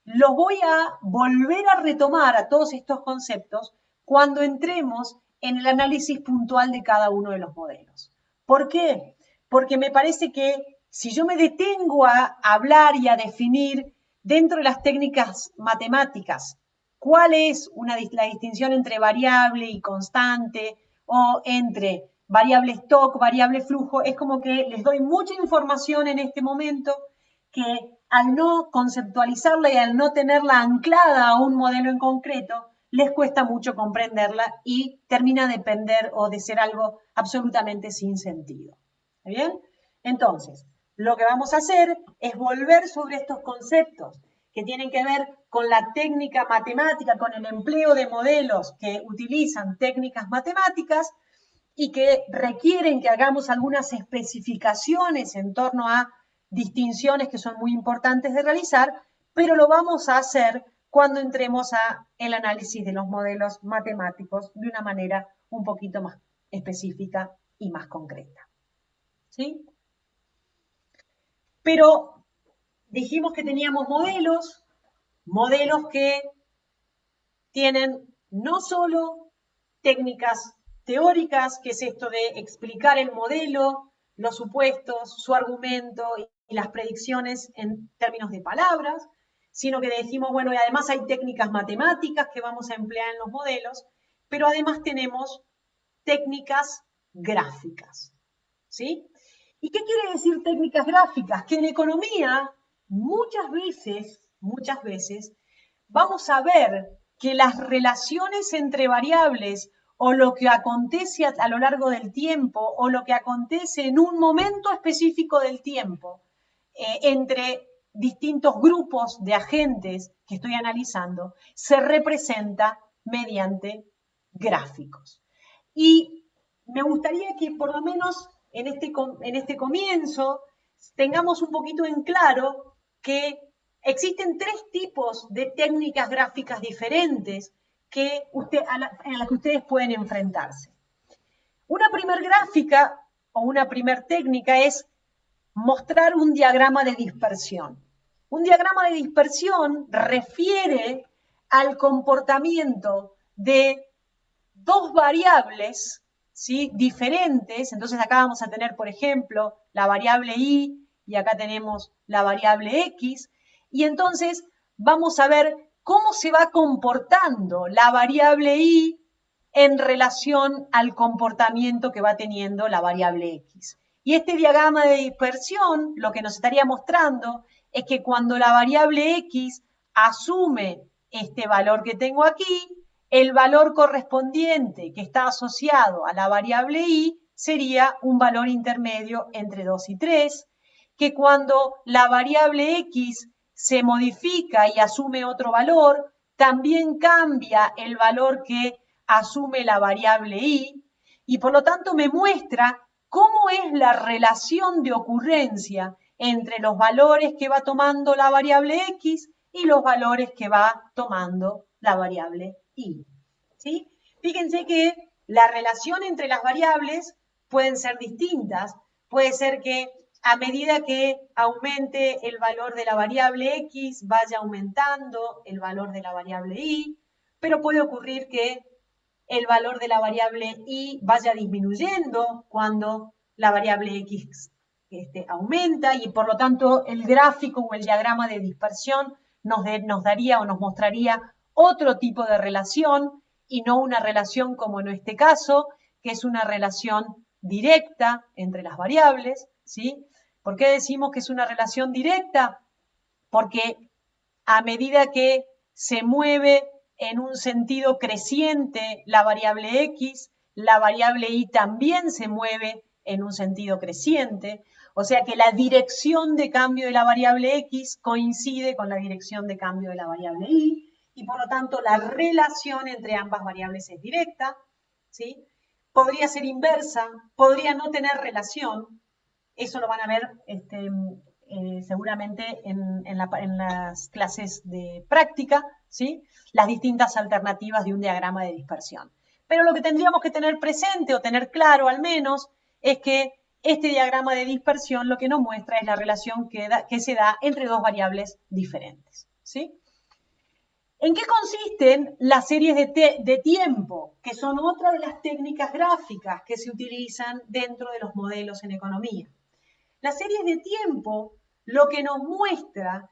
S1: los voy a volver a retomar a todos estos conceptos cuando entremos en el análisis puntual de cada uno de los modelos. ¿Por qué? Porque me parece que si yo me detengo a hablar y a definir dentro de las técnicas matemáticas cuál es la distinción entre variable y constante o entre variable stock, variable flujo, es como que les doy mucha información en este momento que al no conceptualizarla y al no tenerla anclada a un modelo en concreto, les cuesta mucho comprenderla y termina de depender o de ser algo absolutamente sin sentido. ¿Está bien? Entonces, lo que vamos a hacer es volver sobre estos conceptos que tienen que ver con la técnica matemática, con el empleo de modelos que utilizan técnicas matemáticas y que requieren que hagamos algunas especificaciones en torno a distinciones que son muy importantes de realizar, pero lo vamos a hacer cuando entremos a el análisis de los modelos matemáticos de una manera un poquito más específica y más concreta. ¿Sí? Pero dijimos que teníamos modelos que tienen no solo técnicas teóricas, que es esto de explicar el modelo, los supuestos, su argumento y las predicciones en términos de palabras, sino que decimos, bueno, y además hay técnicas matemáticas que vamos a emplear en los modelos, pero además tenemos técnicas gráficas, ¿sí? ¿Y qué quiere decir técnicas gráficas? Que en economía muchas veces, vamos a ver que las relaciones entre variables o lo que acontece a lo largo del tiempo o lo que acontece en un momento específico del tiempo entre distintos grupos de agentes que estoy analizando se representa mediante gráficos. Y me gustaría que por lo menos en este comienzo tengamos un poquito en claro que existen tres tipos de técnicas gráficas diferentes en las que ustedes pueden enfrentarse. Una primer gráfica o una primer técnica es mostrar un diagrama de dispersión. Un diagrama de dispersión refiere al comportamiento de dos variables, ¿sí?, diferentes. Entonces acá vamos a tener, por ejemplo, la variable y acá tenemos la variable x. Y entonces vamos a ver cómo se va comportando la variable y en relación al comportamiento que va teniendo la variable x. Y este diagrama de dispersión lo que nos estaría mostrando es que cuando la variable x asume este valor que tengo aquí, el valor correspondiente que está asociado a la variable y sería un valor intermedio entre 2 y 3, que cuando la variable x se modifica y asume otro valor, también cambia el valor que asume la variable y por lo tanto me muestra cómo es la relación de ocurrencia entre los valores que va tomando la variable x y los valores que va tomando la variable y. ¿Sí? Fíjense que la relación entre las variables pueden ser distintas. Puede ser que a medida que aumente el valor de la variable x, vaya aumentando el valor de la variable y, pero puede ocurrir que el valor de la variable y vaya disminuyendo cuando la variable x aumenta y por lo tanto el gráfico o el diagrama de dispersión nos daría o nos mostraría otro tipo de relación y no una relación como en este caso, que es una relación directa entre las variables, ¿sí? ¿Por qué decimos que es una relación directa? Porque a medida que se mueve en un sentido creciente la variable x, la variable y también se mueve en un sentido creciente, o sea que la dirección de cambio de la variable x coincide con la dirección de cambio de la variable y por lo tanto la relación entre ambas variables es directa, ¿sí? Podría ser inversa, podría no tener relación, eso lo van a ver seguramente en las clases de práctica, ¿sí? Las distintas alternativas de un diagrama de dispersión. Pero lo que tendríamos que tener presente o tener claro al menos es que este diagrama de dispersión lo que nos muestra es la relación que se da entre dos variables diferentes, ¿sí? ¿En qué consisten las series de tiempo? Que son otra de las técnicas gráficas que se utilizan dentro de los modelos en economía. Las series de tiempo lo que nos muestra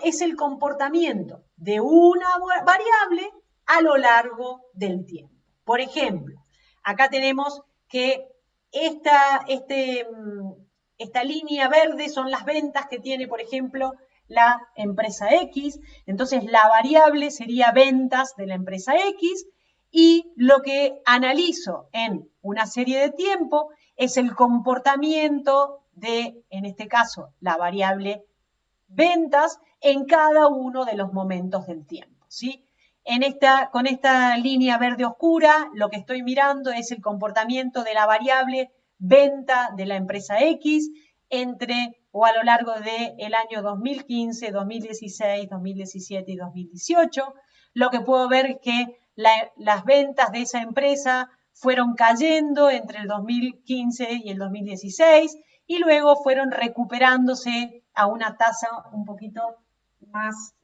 S1: es el comportamiento de una variable a lo largo del tiempo. Por ejemplo, acá tenemos que esta línea verde son las ventas que tiene, por ejemplo, la empresa X. Entonces, la variable sería ventas de la empresa X y lo que analizo en una serie de tiempo es el comportamiento de, en este caso, la variable ventas en cada uno de los momentos del tiempo, ¿sí? Con esta línea verde oscura, lo que estoy mirando es el comportamiento de la variable venta de la empresa X entre o a lo largo del año 2015, 2016, 2017 y 2018. Lo que puedo ver es que las ventas de esa empresa fueron cayendo entre el 2015 y el 2016 y luego fueron recuperándose a una tasa un poquito más,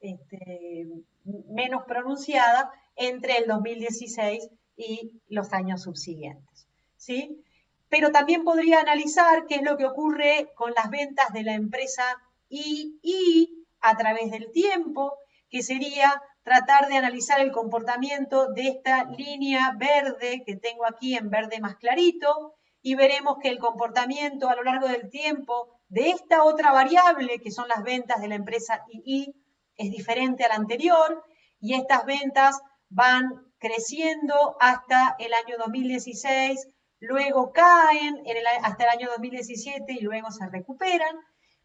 S1: menos pronunciada entre el 2016 y los años subsiguientes, ¿sí? Pero también podría analizar qué es lo que ocurre con las ventas de la empresa II a través del tiempo, que sería tratar de analizar el comportamiento de esta línea verde que tengo aquí en verde más clarito, y veremos que el comportamiento a lo largo del tiempo de esta otra variable, que son las ventas de la empresa II, es diferente a la anterior, y estas ventas van creciendo hasta el año 2016, luego caen hasta el año 2017 y luego se recuperan.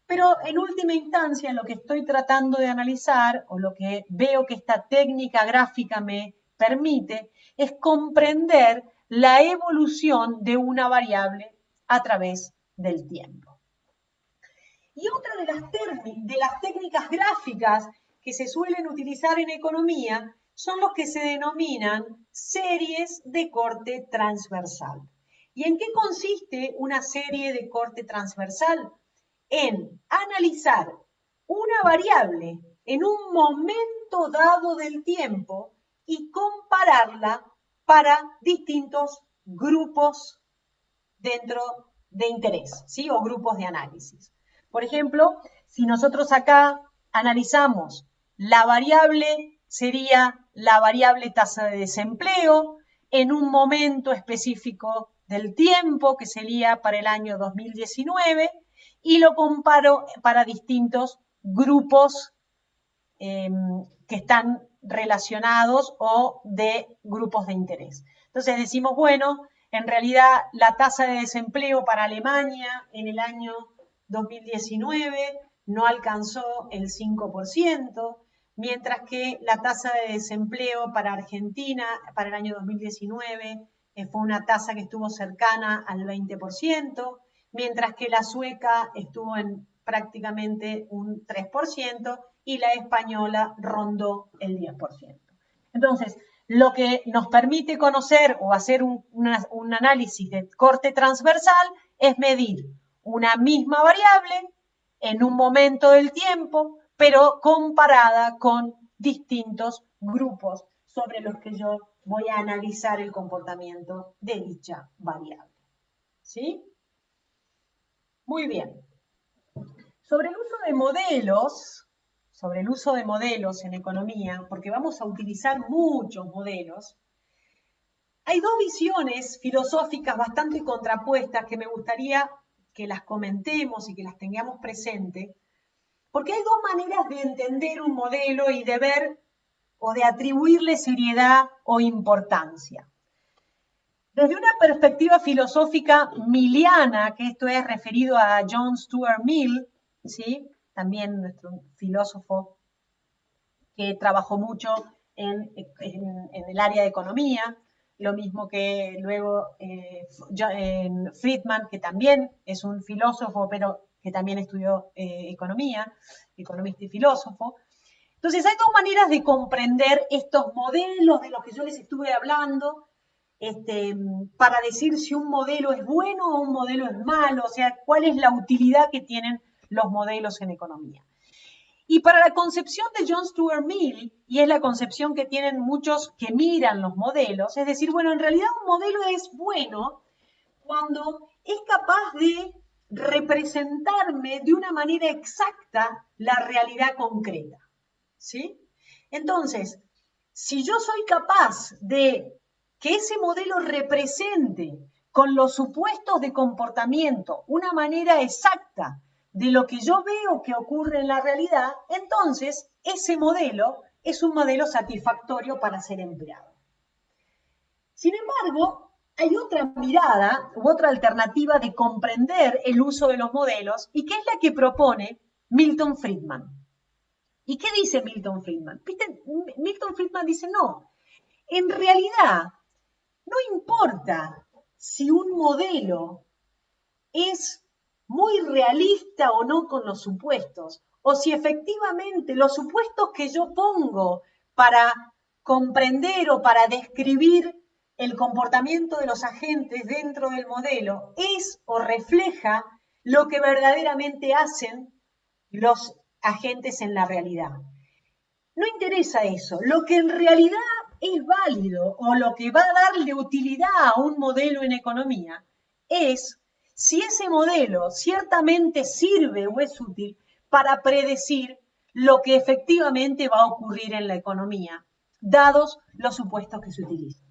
S1: Pero en última instancia, lo que estoy tratando de analizar, o lo que veo que esta técnica gráfica me permite, es comprender la evolución de una variable a través del tiempo. Y otra de las técnicas gráficas que se suelen utilizar en economía son los que se denominan series de corte transversal. ¿Y en qué consiste una serie de corte transversal? En analizar una variable en un momento dado del tiempo y compararla para distintos grupos dentro de interés, ¿sí? O grupos de análisis. Por ejemplo, si nosotros acá analizamos la variable, sería la variable tasa de desempleo en un momento específico del tiempo, que sería para el año 2019, y lo comparo para distintos grupos que están relacionados o de grupos de interés. Entonces decimos, bueno, en realidad la tasa de desempleo para Alemania en el año 2019 no alcanzó el 5%, mientras que la tasa de desempleo para Argentina para el año 2019 fue una tasa que estuvo cercana al 20%, mientras que la sueca estuvo en prácticamente un 3% y la española rondó el 10%. Entonces, lo que nos permite conocer o hacer un análisis de corte transversal es medir una misma variable en un momento del tiempo, pero comparada con distintos grupos sobre los que yo voy a analizar el comportamiento de dicha variable. ¿Sí? Muy bien. Sobre el uso de modelos en economía, porque vamos a utilizar muchos modelos, hay dos visiones filosóficas bastante contrapuestas que me gustaría que las comentemos y que las tengamos presente, porque hay dos maneras de entender un modelo y de ver o de atribuirle seriedad o importancia. Desde una perspectiva filosófica miliana, que esto es referido a John Stuart Mill, ¿sí? También nuestro filósofo que trabajó mucho en el área de economía, lo mismo que luego Friedman, que también es un filósofo, pero que también estudió economía, economista y filósofo. Entonces hay dos maneras de comprender estos modelos de los que yo les estuve hablando, para decir si un modelo es bueno o un modelo es malo, o sea, cuál es la utilidad que tienen los modelos en economía. Y para la concepción de John Stuart Mill, y es la concepción que tienen muchos que miran los modelos, es decir, bueno, en realidad un modelo es bueno cuando es capaz de representarme de una manera exacta la realidad concreta, ¿sí? Entonces, si yo soy capaz de que ese modelo represente con los supuestos de comportamiento una manera exacta de lo que yo veo que ocurre en la realidad, entonces ese modelo es un modelo satisfactorio para ser empleado. Sin embargo, hay otra mirada u otra alternativa de comprender el uso de los modelos y que es la que propone Milton Friedman. ¿Y qué dice Milton Friedman? ¿Viste? Milton Friedman dice, no, en realidad no importa si un modelo es muy realista o no con los supuestos, o si efectivamente los supuestos que yo pongo para comprender o para describir el comportamiento de los agentes dentro del modelo es o refleja lo que verdaderamente hacen los agentes en la realidad. No interesa eso. Lo que en realidad es válido o lo que va a darle utilidad a un modelo en economía es si ese modelo ciertamente sirve o es útil para predecir lo que efectivamente va a ocurrir en la economía, dados los supuestos que se utilizan.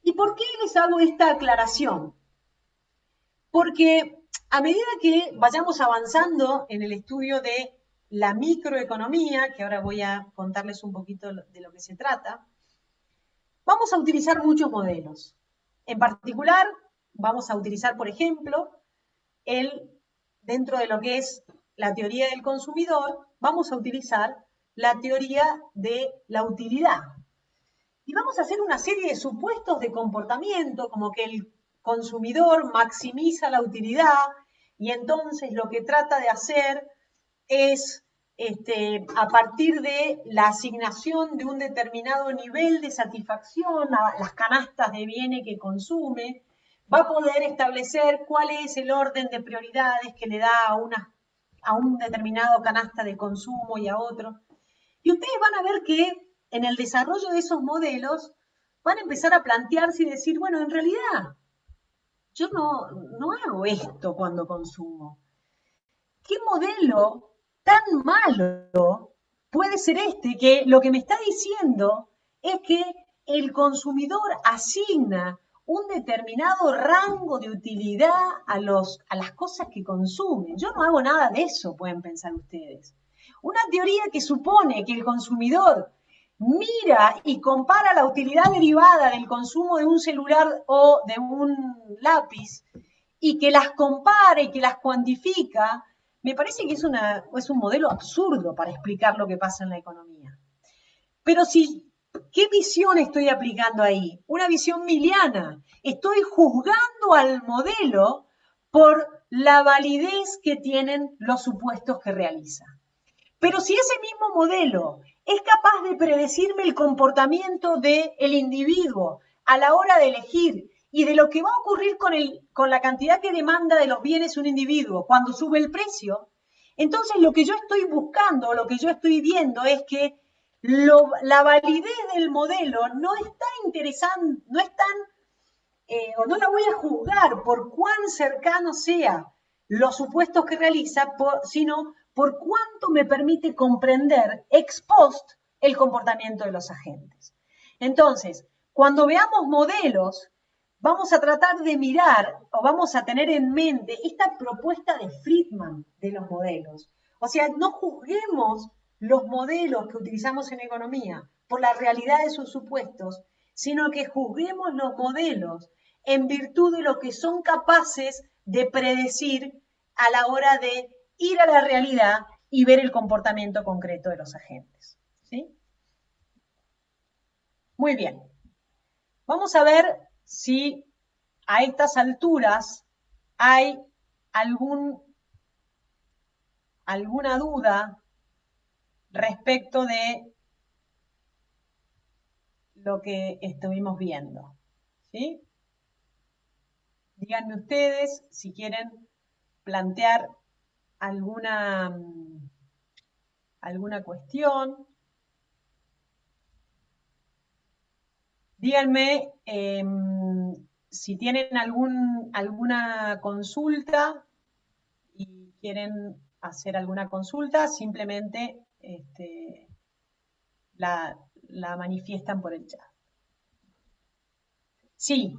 S1: ¿Y por qué les hago esta aclaración? Porque a medida que vayamos avanzando en el estudio de la microeconomía, que ahora voy a contarles un poquito de lo que se trata, vamos a utilizar muchos modelos. En particular, vamos a utilizar, por ejemplo, dentro de lo que es la teoría del consumidor, vamos a utilizar la teoría de la utilidad. Y vamos a hacer una serie de supuestos de comportamiento, como que el consumidor maximiza la utilidad y entonces lo que trata de hacer es, a partir de la asignación de un determinado nivel de satisfacción a las canastas de bienes que consume, va a poder establecer cuál es el orden de prioridades que le da a un determinado canasta de consumo y a otro. Y ustedes van a ver que en el desarrollo de esos modelos van a empezar a plantearse y decir, bueno, en realidad yo no hago esto cuando consumo. ¿Qué modelo tan malo puede ser este que lo que me está diciendo es que el consumidor asigna un determinado rango de utilidad a las cosas que consume? Yo no hago nada de eso, pueden pensar ustedes. Una teoría que supone que el consumidor mira y compara la utilidad derivada del consumo de un celular o de un lápiz y que las compara y que las cuantifica, me parece que es un modelo absurdo para explicar lo que pasa en la economía. Pero si, ¿qué visión estoy aplicando ahí? Una visión miliana. Estoy juzgando al modelo por la validez que tienen los supuestos que realiza. Pero si ese mismo modelo es capaz de predecirme el comportamiento del individuo a la hora de elegir y de lo que va a ocurrir con la cantidad que demanda de los bienes un individuo cuando sube el precio, entonces lo que yo estoy buscando, lo que yo estoy viendo es que la validez del modelo no está interesante, no es tan, o no la voy a juzgar por cuán cercano sea los supuestos que realiza, sino por cuánto me permite comprender ex post el comportamiento de los agentes. Entonces, cuando veamos modelos, vamos a tratar de mirar o vamos a tener en mente esta propuesta de Friedman de los modelos. O sea, no juzguemos los modelos que utilizamos en economía por la realidad de sus supuestos, sino que juzguemos los modelos en virtud de lo que son capaces de predecir a la hora de ir a la realidad y ver el comportamiento concreto de los agentes. ¿Sí? Muy bien. Vamos a ver si a estas alturas hay alguna duda respecto de lo que estuvimos viendo. ¿Sí? Díganme ustedes si quieren plantear alguna alguna cuestión. Díganme si tienen alguna consulta y quieren hacer alguna consulta, simplemente la manifiestan por el chat. Sí.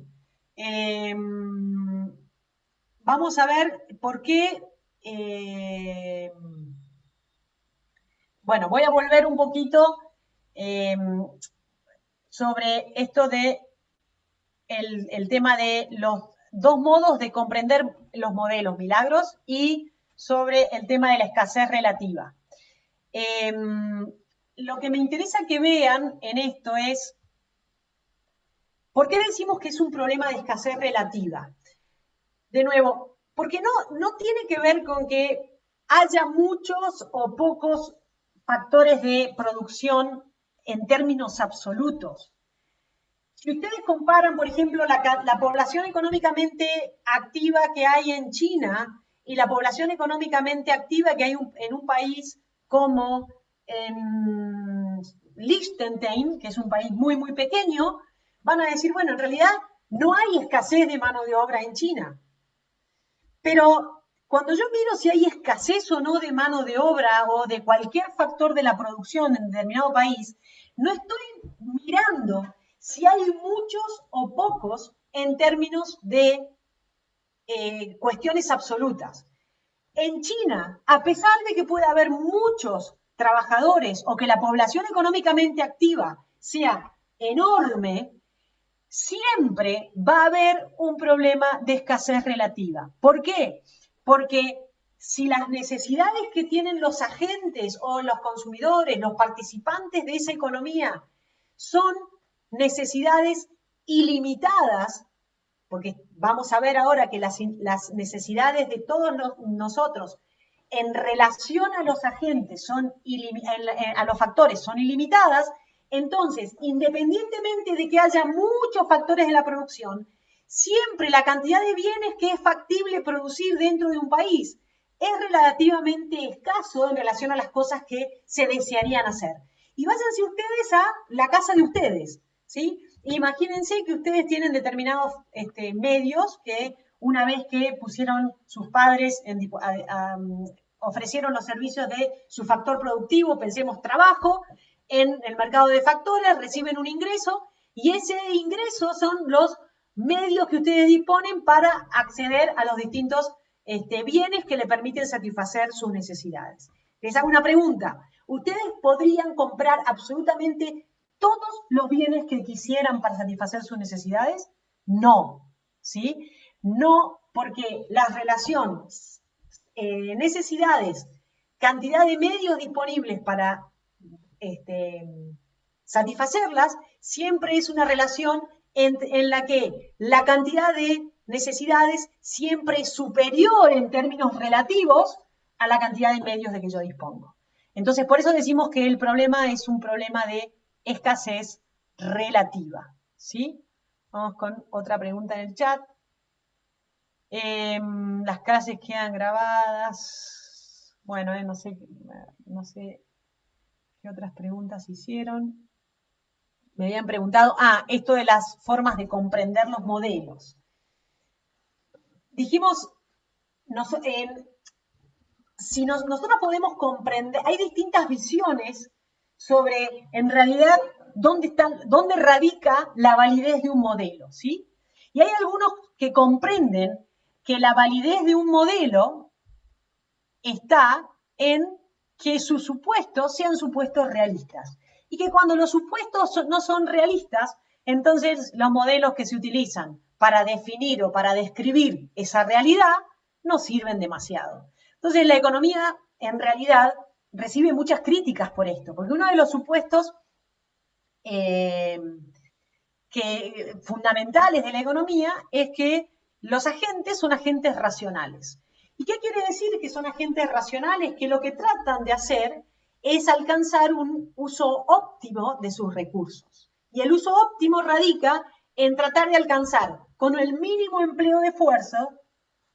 S1: Vamos a ver por qué. Bueno, voy a volver un poquito sobre esto de el tema de los dos modos de comprender los modelos milagros y sobre el tema de la escasez relativa. Lo que me interesa que vean en esto es, ¿por qué decimos que es un problema de escasez relativa? De nuevo, porque no tiene que ver con que haya muchos o pocos factores de producción en términos absolutos. Si ustedes comparan, por ejemplo, la población económicamente activa que hay en China y la población económicamente activa que hay en un país como Liechtenstein, que es un país muy, muy pequeño, van a decir, bueno, en realidad no hay escasez de mano de obra en China. Pero cuando yo miro si hay escasez o no de mano de obra o de cualquier factor de la producción en determinado país, no estoy mirando si hay muchos o pocos en términos de cuestiones absolutas. En China, a pesar de que pueda haber muchos trabajadores o que la población económicamente activa sea enorme, siempre va a haber un problema de escasez relativa. ¿Por qué? Porque si las necesidades que tienen los agentes o los consumidores, los participantes de esa economía, son necesidades ilimitadas, porque vamos a ver ahora que las necesidades de todos nosotros en relación a los agentes, a los factores, son ilimitadas. Entonces, independientemente de que haya muchos factores en la producción, siempre la cantidad de bienes que es factible producir dentro de un país es relativamente escaso en relación a las cosas que se desearían hacer. Y váyanse ustedes a la casa de ustedes, ¿sí? Imagínense que ustedes tienen determinados medios que una vez que pusieron sus padres, ofrecieron los servicios de su factor productivo, pensemos trabajo, en el mercado de factores, reciben un ingreso y ese ingreso son los medios que ustedes disponen para acceder a los distintos bienes que le permiten satisfacer sus necesidades. Les hago una pregunta. ¿Ustedes podrían comprar absolutamente todos los bienes que quisieran para satisfacer sus necesidades? No, ¿sí? No, porque la relación necesidades, cantidad de medios disponibles para satisfacerlas, siempre es una relación en la que la cantidad de necesidades siempre es superior en términos relativos a la cantidad de medios de que yo dispongo. Entonces, por eso decimos que el problema es un problema de escasez relativa, ¿sí? Vamos con otra pregunta en el chat. Las clases quedan grabadas. Bueno, no sé qué otras preguntas hicieron. Me habían preguntado, esto de las formas de comprender los modelos. Dijimos, si nosotros podemos comprender, hay distintas visiones sobre, en realidad, dónde radica la validez de un modelo, ¿sí? Y hay algunos que comprenden que la validez de un modelo está en que sus supuestos sean supuestos realistas. Y que cuando los supuestos no son realistas, entonces los modelos que se utilizan para definir o para describir esa realidad no sirven demasiado. Entonces la economía en realidad recibe muchas críticas por esto, porque uno de los supuestos fundamentales de la economía es que los agentes son agentes racionales. ¿Y qué quiere decir que son agentes racionales? Que lo que tratan de hacer es alcanzar un uso óptimo de sus recursos. Y el uso óptimo radica en tratar de alcanzar con el mínimo empleo de fuerza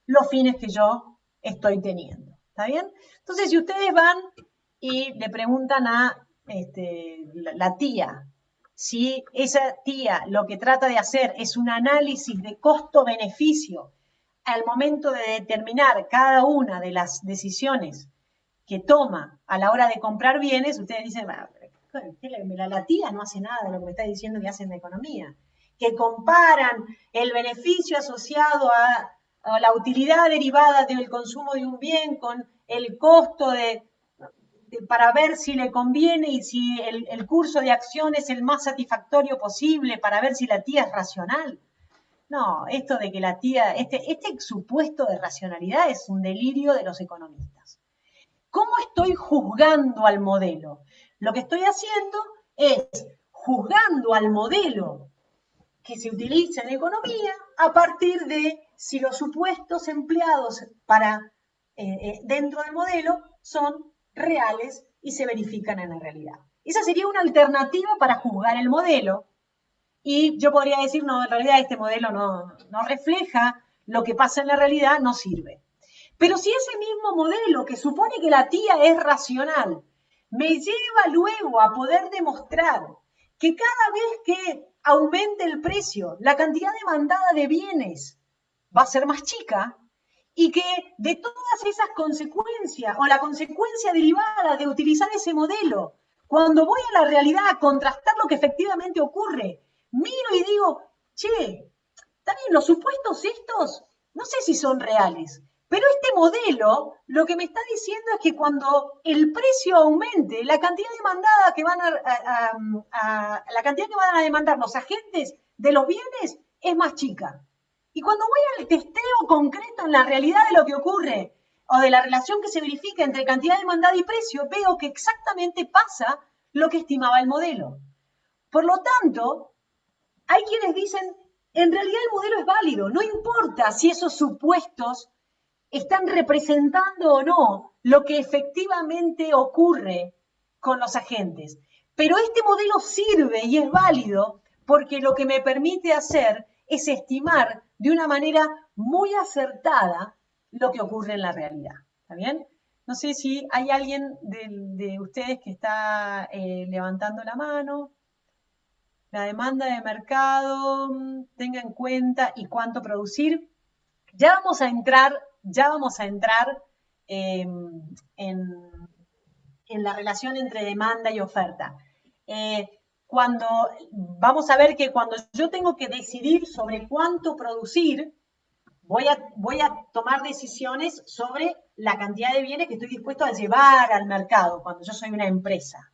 S1: los fines que yo estoy teniendo. ¿Está bien? Entonces, si ustedes van y le preguntan a la tía, si esa tía lo que trata de hacer es un análisis de costo-beneficio al momento de determinar cada una de las decisiones que toma a la hora de comprar bienes, ustedes dicen, la tía no hace nada de lo que me está diciendo que hace en la economía, que comparan el beneficio asociado a la utilidad derivada del consumo de un bien con el costo para ver si le conviene y si el curso de acción es el más satisfactorio posible, para ver si la tía es racional. No, esto de que la tía, este supuesto de racionalidad es un delirio de los economistas. ¿Cómo estoy juzgando al modelo? Lo que estoy haciendo es juzgando al modelo que se utiliza en economía a partir de si los supuestos empleados dentro del modelo son reales y se verifican en la realidad. Esa sería una alternativa para juzgar el modelo. Y yo podría decir, no, en realidad este modelo no refleja lo que pasa en la realidad, no sirve. Pero si ese mismo modelo que supone que la tía es racional, me lleva luego a poder demostrar que cada vez que aumente el precio, la cantidad demandada de bienes va a ser más chica, y que de todas esas consecuencias, o la consecuencia derivada de utilizar ese modelo, cuando voy a la realidad a contrastar lo que efectivamente ocurre, miro y digo, che, también los supuestos estos, no sé si son reales, pero este modelo lo que me está diciendo es que cuando el precio aumente, la cantidad demandada que la cantidad que van a demandar los agentes de los bienes es más chica. Y cuando voy al testeo concreto en la realidad de lo que ocurre o de la relación que se verifica entre cantidad demandada y precio, veo que exactamente pasa lo que estimaba el modelo. Por lo tanto, hay quienes dicen, en realidad el modelo es válido, no importa si esos supuestos están representando o no lo que efectivamente ocurre con los agentes. Pero este modelo sirve y es válido porque lo que me permite hacer es estimar de una manera muy acertada lo que ocurre en la realidad. ¿Está bien? No sé si hay alguien de ustedes que está levantando la mano. La demanda de mercado, tenga en cuenta y cuánto producir. Ya vamos a entrar en la relación entre demanda y oferta. Vamos a ver que cuando yo tengo que decidir sobre cuánto producir, voy a tomar decisiones sobre la cantidad de bienes que estoy dispuesto a llevar al mercado cuando yo soy una empresa.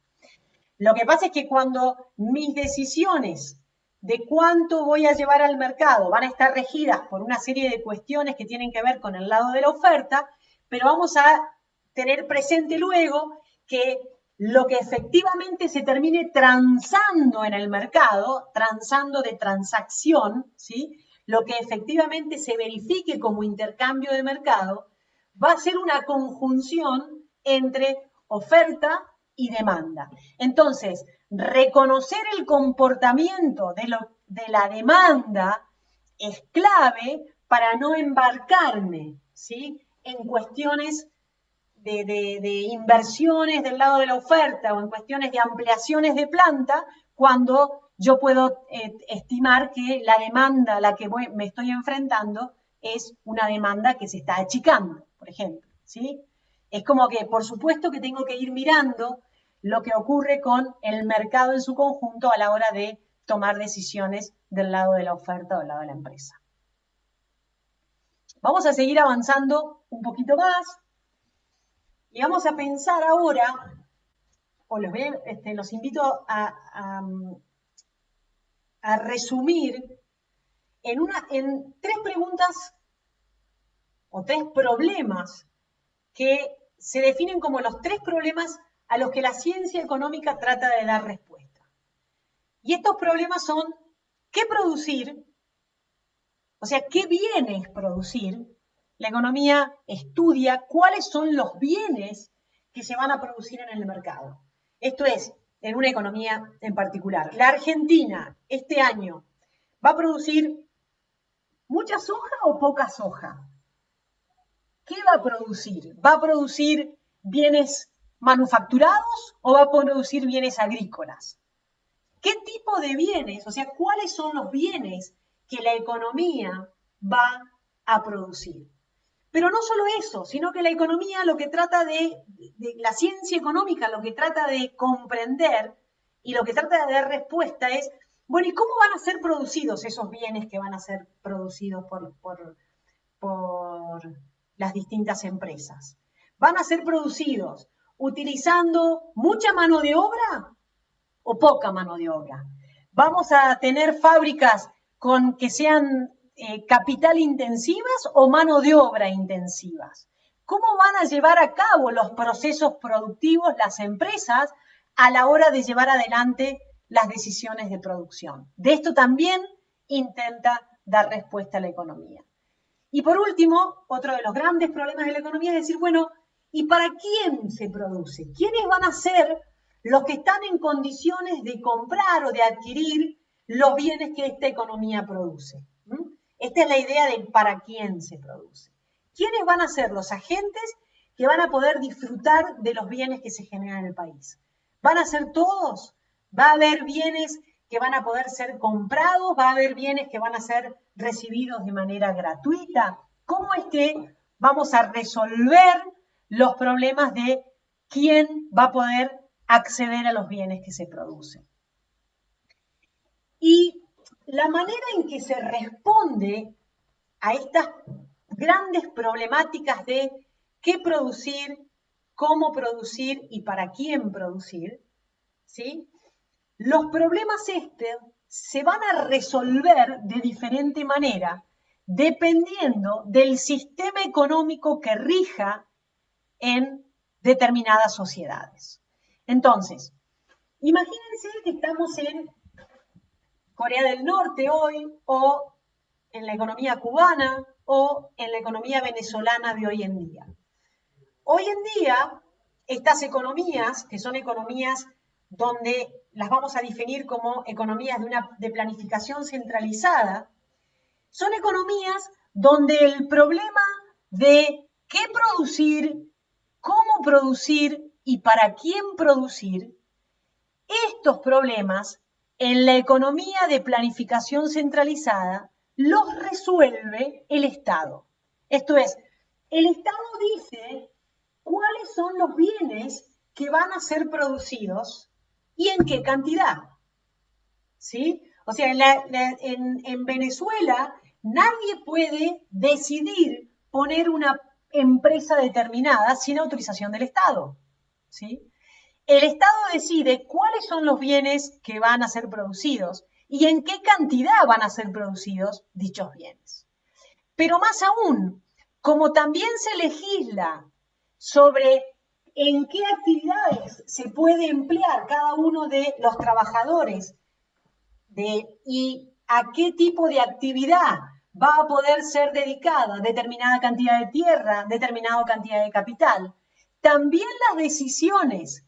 S1: Lo que pasa es que cuando mis decisiones de cuánto voy a llevar al mercado van a estar regidas por una serie de cuestiones que tienen que ver con el lado de la oferta, pero vamos a tener presente luego que lo que efectivamente se termine transando en el mercado, transando de transacción, ¿sí? Lo que efectivamente se verifique como intercambio de mercado, va a ser una conjunción entre oferta y demanda. Entonces, reconocer el comportamiento de la demanda es clave para no embarcarme, ¿sí?, en cuestiones de inversiones del lado de la oferta o en cuestiones de ampliaciones de planta, cuando yo puedo estimar que la demanda a la que me estoy enfrentando es una demanda que se está achicando, por ejemplo, ¿sí? Es como que, por supuesto, que tengo que ir mirando lo que ocurre con el mercado en su conjunto a la hora de tomar decisiones del lado de la oferta o del lado de la empresa. Vamos a seguir avanzando un poquito más y vamos a pensar ahora, o los invito a resumir en tres preguntas o tres problemas que se definen como los tres problemas a los que la ciencia económica trata de dar respuesta. Y estos problemas son, ¿qué producir? O sea, ¿qué bienes producir? La economía estudia cuáles son los bienes que se van a producir en el mercado. Esto es, en una economía en particular. La Argentina, este año, ¿va a producir mucha soja o poca soja? ¿Qué va a producir? ¿Va a producir bienes manufacturados o va a producir bienes agrícolas? ¿Qué tipo de bienes, o sea, cuáles son los bienes que la economía va a producir? Pero no solo eso, sino que la economía lo que trata de la ciencia económica lo que trata de comprender y lo que trata de dar respuesta es, bueno, ¿y cómo van a ser producidos esos bienes que van a ser producidos por las distintas empresas? ¿Van a ser producidos utilizando mucha mano de obra o poca mano de obra? ¿Vamos a tener fábricas que sean capital intensivas o mano de obra intensivas? ¿Cómo van a llevar a cabo los procesos productivos las empresas a la hora de llevar adelante las decisiones de producción? De esto también intenta dar respuesta a la economía. Y por último, otro de los grandes problemas de la economía es decir, bueno, ¿y para quién se produce? ¿Quiénes van a ser los que están en condiciones de comprar o de adquirir los bienes que esta economía produce? Esta es la idea de para quién se produce. ¿Quiénes van a ser los agentes que van a poder disfrutar de los bienes que se generan en el país? ¿Van a ser todos? ¿Va a haber bienes que van a poder ser comprados? ¿Va a haber bienes que van a ser recibidos de manera gratuita? ¿Cómo es que vamos a resolver los problemas de quién va a poder acceder a los bienes que se producen? Y la manera en que se responde a estas grandes problemáticas de qué producir, cómo producir y para quién producir, ¿sí? Los problemas se van a resolver de diferente manera dependiendo del sistema económico que rija en determinadas sociedades. Entonces, imagínense que estamos en Corea del Norte hoy, o en la economía cubana, o en la economía venezolana de hoy en día. Hoy en día, estas economías, que son economías donde las vamos a definir como economías de planificación centralizada, son economías donde el problema de qué producir, cómo producir y para quién producir, estos problemas en la economía de planificación centralizada los resuelve el Estado. Esto es, el Estado dice cuáles son los bienes que van a ser producidos y en qué cantidad. ¿Sí? O sea, en Venezuela nadie puede decidir poner una empresa determinada sin autorización del Estado. ¿Sí? El Estado decide cuáles son los bienes que van a ser producidos y en qué cantidad van a ser producidos dichos bienes. Pero más aún, como también se legisla sobre en qué actividades se puede emplear cada uno de los trabajadores y a qué tipo de actividad va a poder ser dedicada determinada cantidad de tierra, determinada cantidad de capital, también las decisiones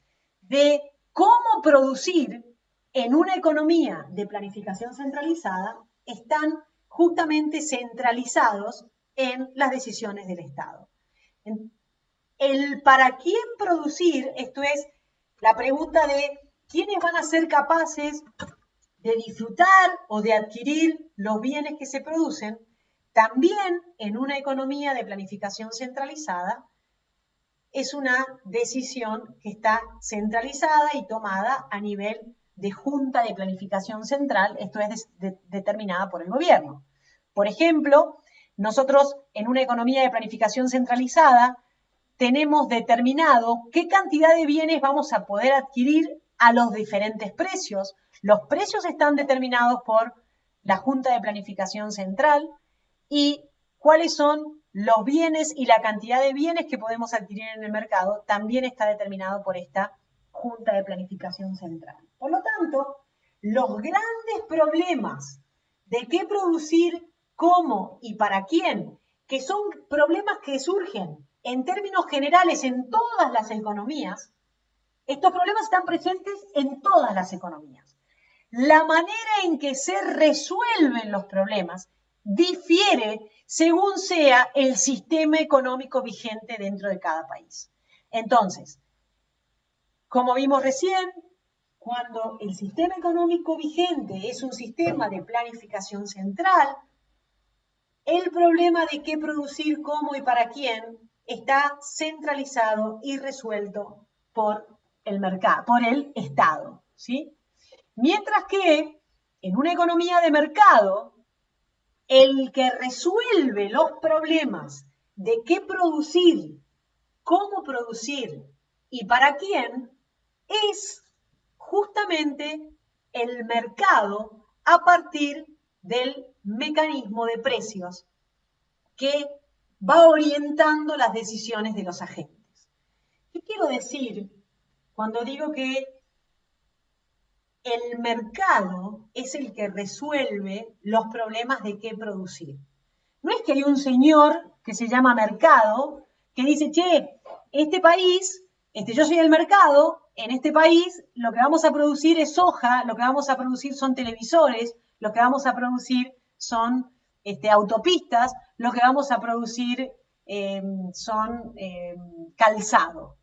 S1: de cómo producir en una economía de planificación centralizada están justamente centralizados en las decisiones del Estado. El para quién producir, esto es la pregunta de quiénes van a ser capaces de disfrutar o de adquirir los bienes que se producen, también en una economía de planificación centralizada, es una decisión que está centralizada y tomada a nivel de Junta de Planificación Central, esto es determinada por el gobierno. Por ejemplo, nosotros en una economía de planificación centralizada tenemos determinado qué cantidad de bienes vamos a poder adquirir a los diferentes precios. Los precios están determinados por la Junta de Planificación Central y cuáles son los bienes y la cantidad de bienes que podemos adquirir en el mercado también está determinado por esta Junta de Planificación Central. Por lo tanto, los grandes problemas de qué producir, cómo y para quién, que son problemas que surgen en términos generales en todas las economías, estos problemas están presentes en todas las economías. La manera en que se resuelven los problemas difiere según sea el sistema económico vigente dentro de cada país. Entonces, Como vimos recién, cuando el sistema económico vigente es un sistema de planificación central, el problema de qué producir, cómo y para quién está centralizado y resuelto por el mercado, por el Estado, ¿sí? Mientras que en una economía de mercado, el que resuelve los problemas de qué producir, cómo producir y para quién es justamente el mercado a partir del mecanismo de precios que va orientando las decisiones de los agentes. ¿Qué quiero decir cuando digo que el mercado es el que resuelve los problemas de qué producir? No es que hay un señor que se llama mercado que dice, che, este país, yo soy el mercado, en este país lo que vamos a producir es soja, lo que vamos a producir son televisores, lo que vamos a producir son autopistas, lo que vamos a producir son calzado.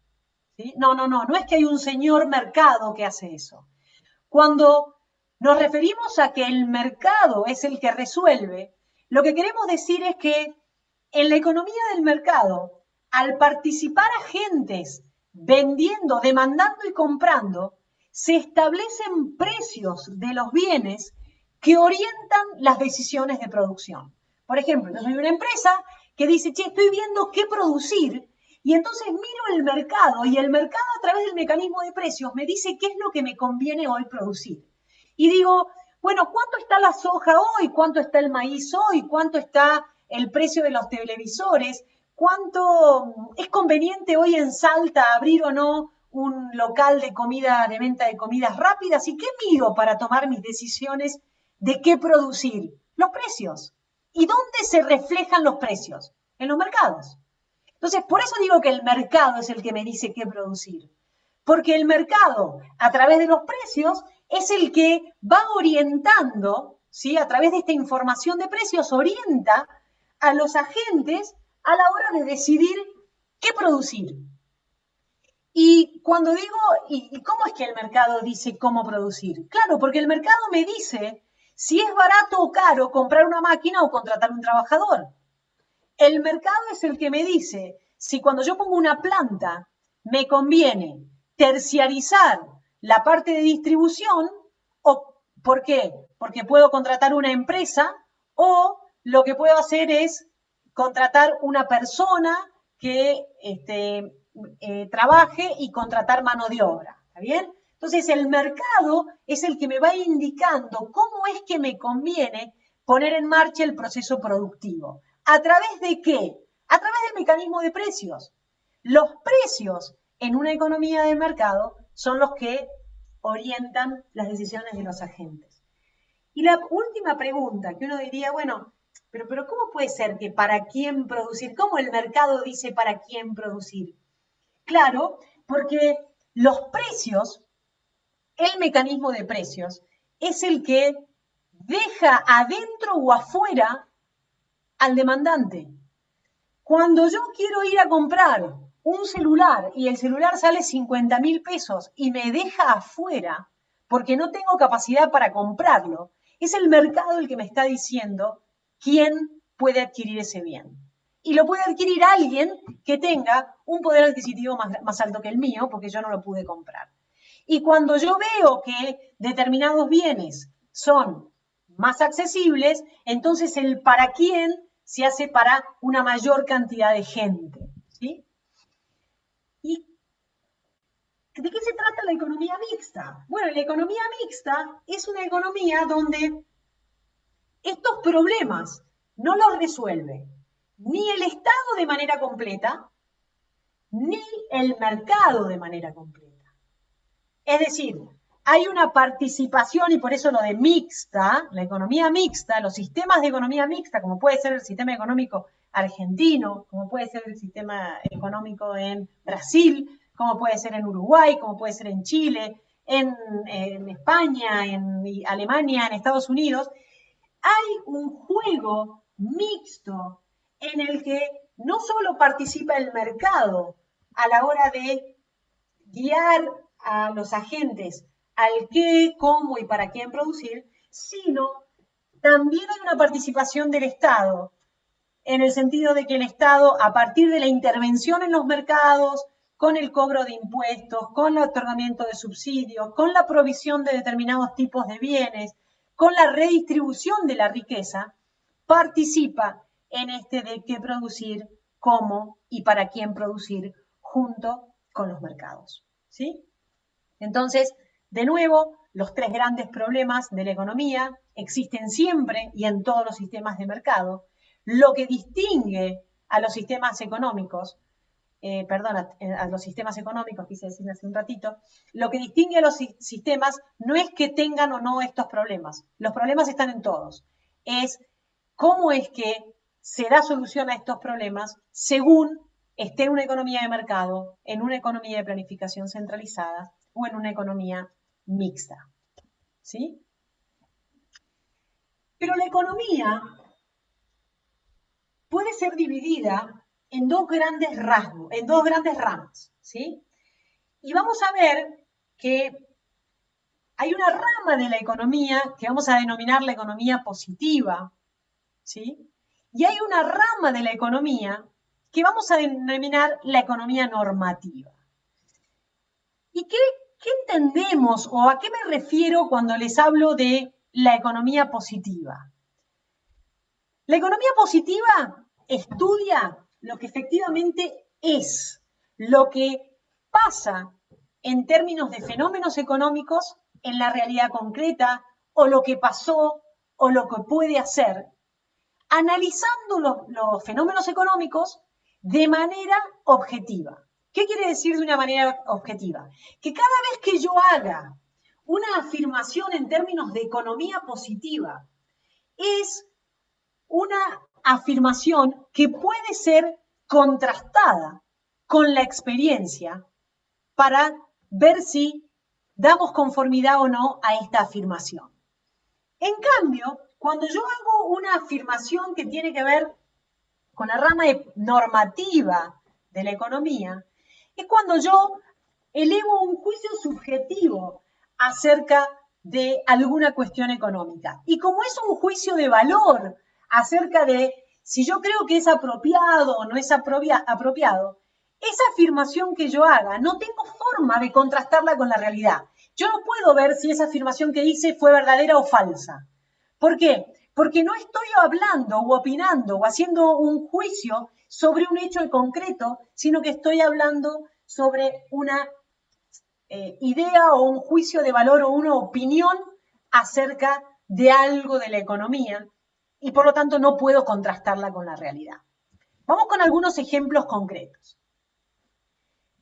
S1: ¿Sí? No es que hay un señor mercado que hace eso. Cuando nos referimos a que el mercado es el que resuelve, lo que queremos decir es que en la economía del mercado, al participar agentes vendiendo, demandando y comprando, se establecen precios de los bienes que orientan las decisiones de producción. Por ejemplo, yo soy una empresa que dice, che, estoy viendo qué producir, y entonces miro el mercado, y el mercado a través del mecanismo de precios me dice qué es lo que me conviene hoy producir. Y digo, bueno, ¿cuánto está la soja hoy? ¿Cuánto está el maíz hoy? ¿Cuánto está el precio de los televisores? ¿Cuánto es conveniente hoy en Salta abrir o no un local de comida, de venta de comidas rápidas? ¿Y qué mido para tomar mis decisiones de qué producir? Los precios. ¿Y dónde se reflejan los precios? En los mercados. Entonces, por eso digo que el mercado es el que me dice qué producir. Porque el mercado, a través de los precios, es el que va orientando, ¿sí? A través de esta información de precios, orienta a los agentes a la hora de decidir qué producir. Y cuando digo, ¿y cómo es que el mercado dice cómo producir? Claro, porque el mercado me dice si es barato o caro comprar una máquina o contratar un trabajador. El mercado es el que me dice si cuando yo pongo una planta me conviene terciarizar la parte de distribución o ¿por qué? Porque puedo contratar una empresa o lo que puedo hacer es contratar una persona que trabaje y contratar mano de obra. ¿Está bien? Entonces el mercado es el que me va indicando cómo es que me conviene poner en marcha el proceso productivo. ¿A través de qué? A través del mecanismo de precios. Los precios en una economía de mercado son los que orientan las decisiones de los agentes. Y la última pregunta, que uno diría, bueno, pero ¿cómo puede ser que para quién producir? ¿Cómo el mercado dice para quién producir? Claro, porque los precios, el mecanismo de precios, es el que deja adentro o afuera al demandante. Cuando yo quiero ir a comprar un celular y el celular sale 50.000 pesos y me deja afuera porque no tengo capacidad para comprarlo, es el mercado el que me está diciendo quién puede adquirir ese bien. Y lo puede adquirir alguien que tenga un poder adquisitivo más alto que el mío porque yo no lo pude comprar. Y cuando yo veo que determinados bienes son más accesibles, entonces el para quién se hace para una mayor cantidad de gente. ¿Sí? ¿Y de qué se trata la economía mixta? Bueno, la economía mixta es una economía donde estos problemas no los resuelve ni el Estado de manera completa, ni el mercado de manera completa. Es decir, hay una participación, y por eso lo de mixta, la economía mixta, los sistemas de economía mixta, como puede ser el sistema económico argentino, como puede ser el sistema económico en Brasil, como puede ser en Uruguay, como puede ser en Chile, en España, en Alemania, en Estados Unidos, hay un juego mixto en el que no solo participa el mercado a la hora de guiar a los agentes al qué, cómo y para quién producir, sino también hay una participación del Estado, en el sentido de que el Estado, a partir de la intervención en los mercados, con el cobro de impuestos, con el otorgamiento de subsidios, con la provisión de determinados tipos de bienes, con la redistribución de la riqueza, participa en este de qué producir, cómo y para quién producir, junto con los mercados. ¿Sí? Entonces, de nuevo, los tres grandes problemas de la economía existen siempre y en todos los sistemas de mercado. Lo que distingue a los sistemas económicos, a los sistemas económicos, quise decir hace un ratito, lo que distingue a los sistemas no es que tengan o no estos problemas. Los problemas están en todos. Es cómo es que se da solución a estos problemas según esté en una economía de mercado, en una economía de planificación centralizada o en una economía mixta. ¿Sí? Pero la economía puede ser dividida en dos grandes rasgos, en dos grandes ramas, ¿sí? Y vamos a ver que hay una rama de la economía que vamos a denominar la economía positiva, ¿sí? Y hay una rama de la economía que vamos a denominar la economía normativa. ¿Y qué entendemos o a qué me refiero cuando les hablo de la economía positiva? La economía positiva estudia lo que efectivamente es, lo que pasa en términos de fenómenos económicos en la realidad concreta, o lo que pasó, o lo que puede hacer, analizando los fenómenos económicos de manera objetiva. ¿Qué quiere decir de una manera objetiva? Que cada vez que yo haga una afirmación en términos de economía positiva, es una afirmación que puede ser contrastada con la experiencia para ver si damos conformidad o no a esta afirmación. En cambio, cuando yo hago una afirmación que tiene que ver con la rama normativa de la economía, es cuando yo elevo un juicio subjetivo acerca de alguna cuestión económica. Y como es un juicio de valor acerca de si yo creo que es apropiado o no es apropiado, esa afirmación que yo haga no tengo forma de contrastarla con la realidad. Yo no puedo ver si esa afirmación que hice fue verdadera o falsa. ¿Por qué? Porque no estoy hablando o opinando o haciendo un juicio sobre un hecho en concreto, sino que estoy hablando sobre una idea o un juicio de valor o una opinión acerca de algo de la economía y por lo tanto no puedo contrastarla con la realidad. Vamos con algunos ejemplos concretos.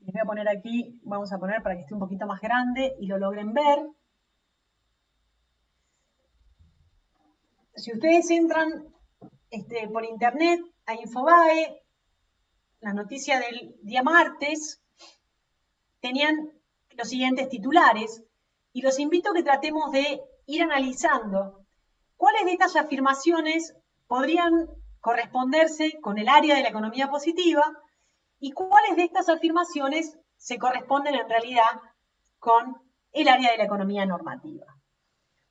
S1: Les voy a poner aquí, vamos a poner para que esté un poquito más grande y lo logren ver. Si ustedes entran por internet a Infobae, la noticia del día martes, tenían los siguientes titulares y los invito a que tratemos de ir analizando cuáles de estas afirmaciones podrían corresponderse con el área de la economía positiva y cuáles de estas afirmaciones se corresponden en realidad con el área de la economía normativa.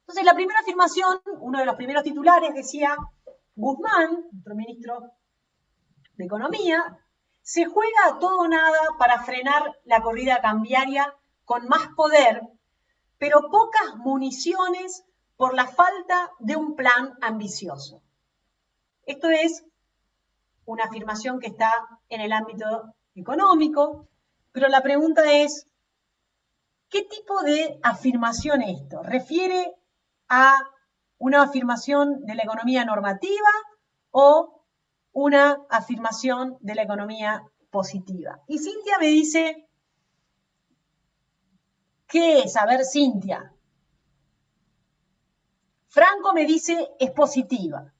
S1: Entonces, la primera afirmación, uno de los primeros titulares decía, Guzmán, nuestro ministro de Economía, se juega a todo o nada para frenar la corrida cambiaria con más poder, pero pocas municiones por la falta de un plan ambicioso. Esto es una afirmación que está en el ámbito económico, pero la pregunta es, ¿qué tipo de afirmación es esto? ¿Refiere a una afirmación de la economía normativa o una afirmación de la economía positiva? Y Cintia me dice, ¿qué es? A ver, Cintia. Franco me dice, es positiva.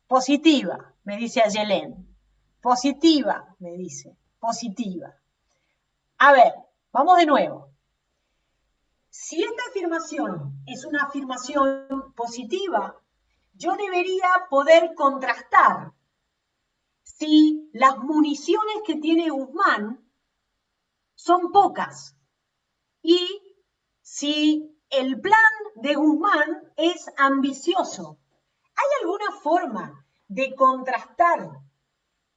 S1: Positiva, me dice Ayelén. Positiva, me dice. Positiva. A ver, vamos de nuevo. Si esta afirmación es una afirmación positiva, yo debería poder contrastar si las municiones que tiene Guzmán son pocas y si el plan de Guzmán es ambicioso. ¿Hay alguna forma de contrastar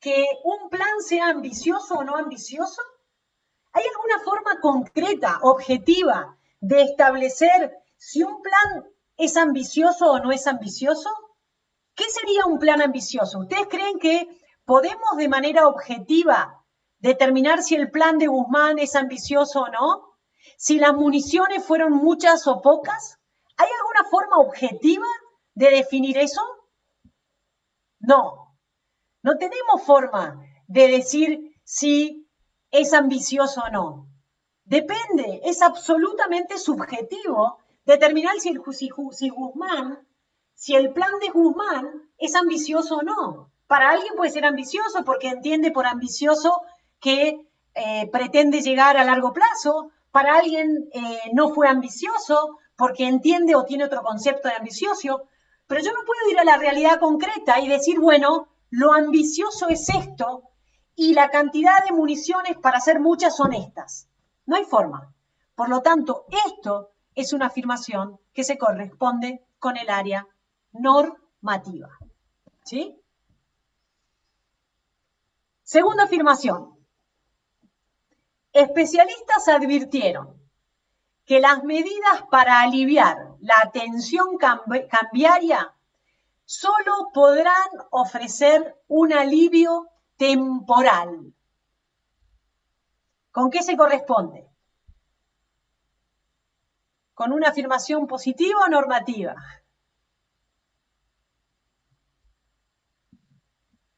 S1: que un plan sea ambicioso o no ambicioso? ¿Hay alguna forma concreta, objetiva, de establecer si un plan es ambicioso o no es ambicioso? ¿Qué sería un plan ambicioso? ¿Ustedes creen que podemos de manera objetiva determinar si el plan de Guzmán es ambicioso o no? ¿Si las municiones fueron muchas o pocas? ¿Hay alguna forma objetiva de definir eso? No, no tenemos forma de decir si es ambicioso o no. Depende, es absolutamente subjetivo determinar si Guzmán, si el plan de Guzmán es ambicioso o no. Para alguien puede ser ambicioso porque entiende por ambicioso que pretende llegar a largo plazo. Para alguien no fue ambicioso porque entiende o tiene otro concepto de ambicioso. Pero yo no puedo ir a la realidad concreta y decir, bueno, lo ambicioso es esto y la cantidad de municiones para hacer muchas son estas. No hay forma. Por lo tanto, esto es una afirmación que se corresponde con el área normativa. ¿Sí? Segunda afirmación. Especialistas advirtieron que las medidas para aliviar la tensión cambiaria solo podrán ofrecer un alivio temporal. ¿Con qué se corresponde? ¿Con una afirmación positiva o normativa?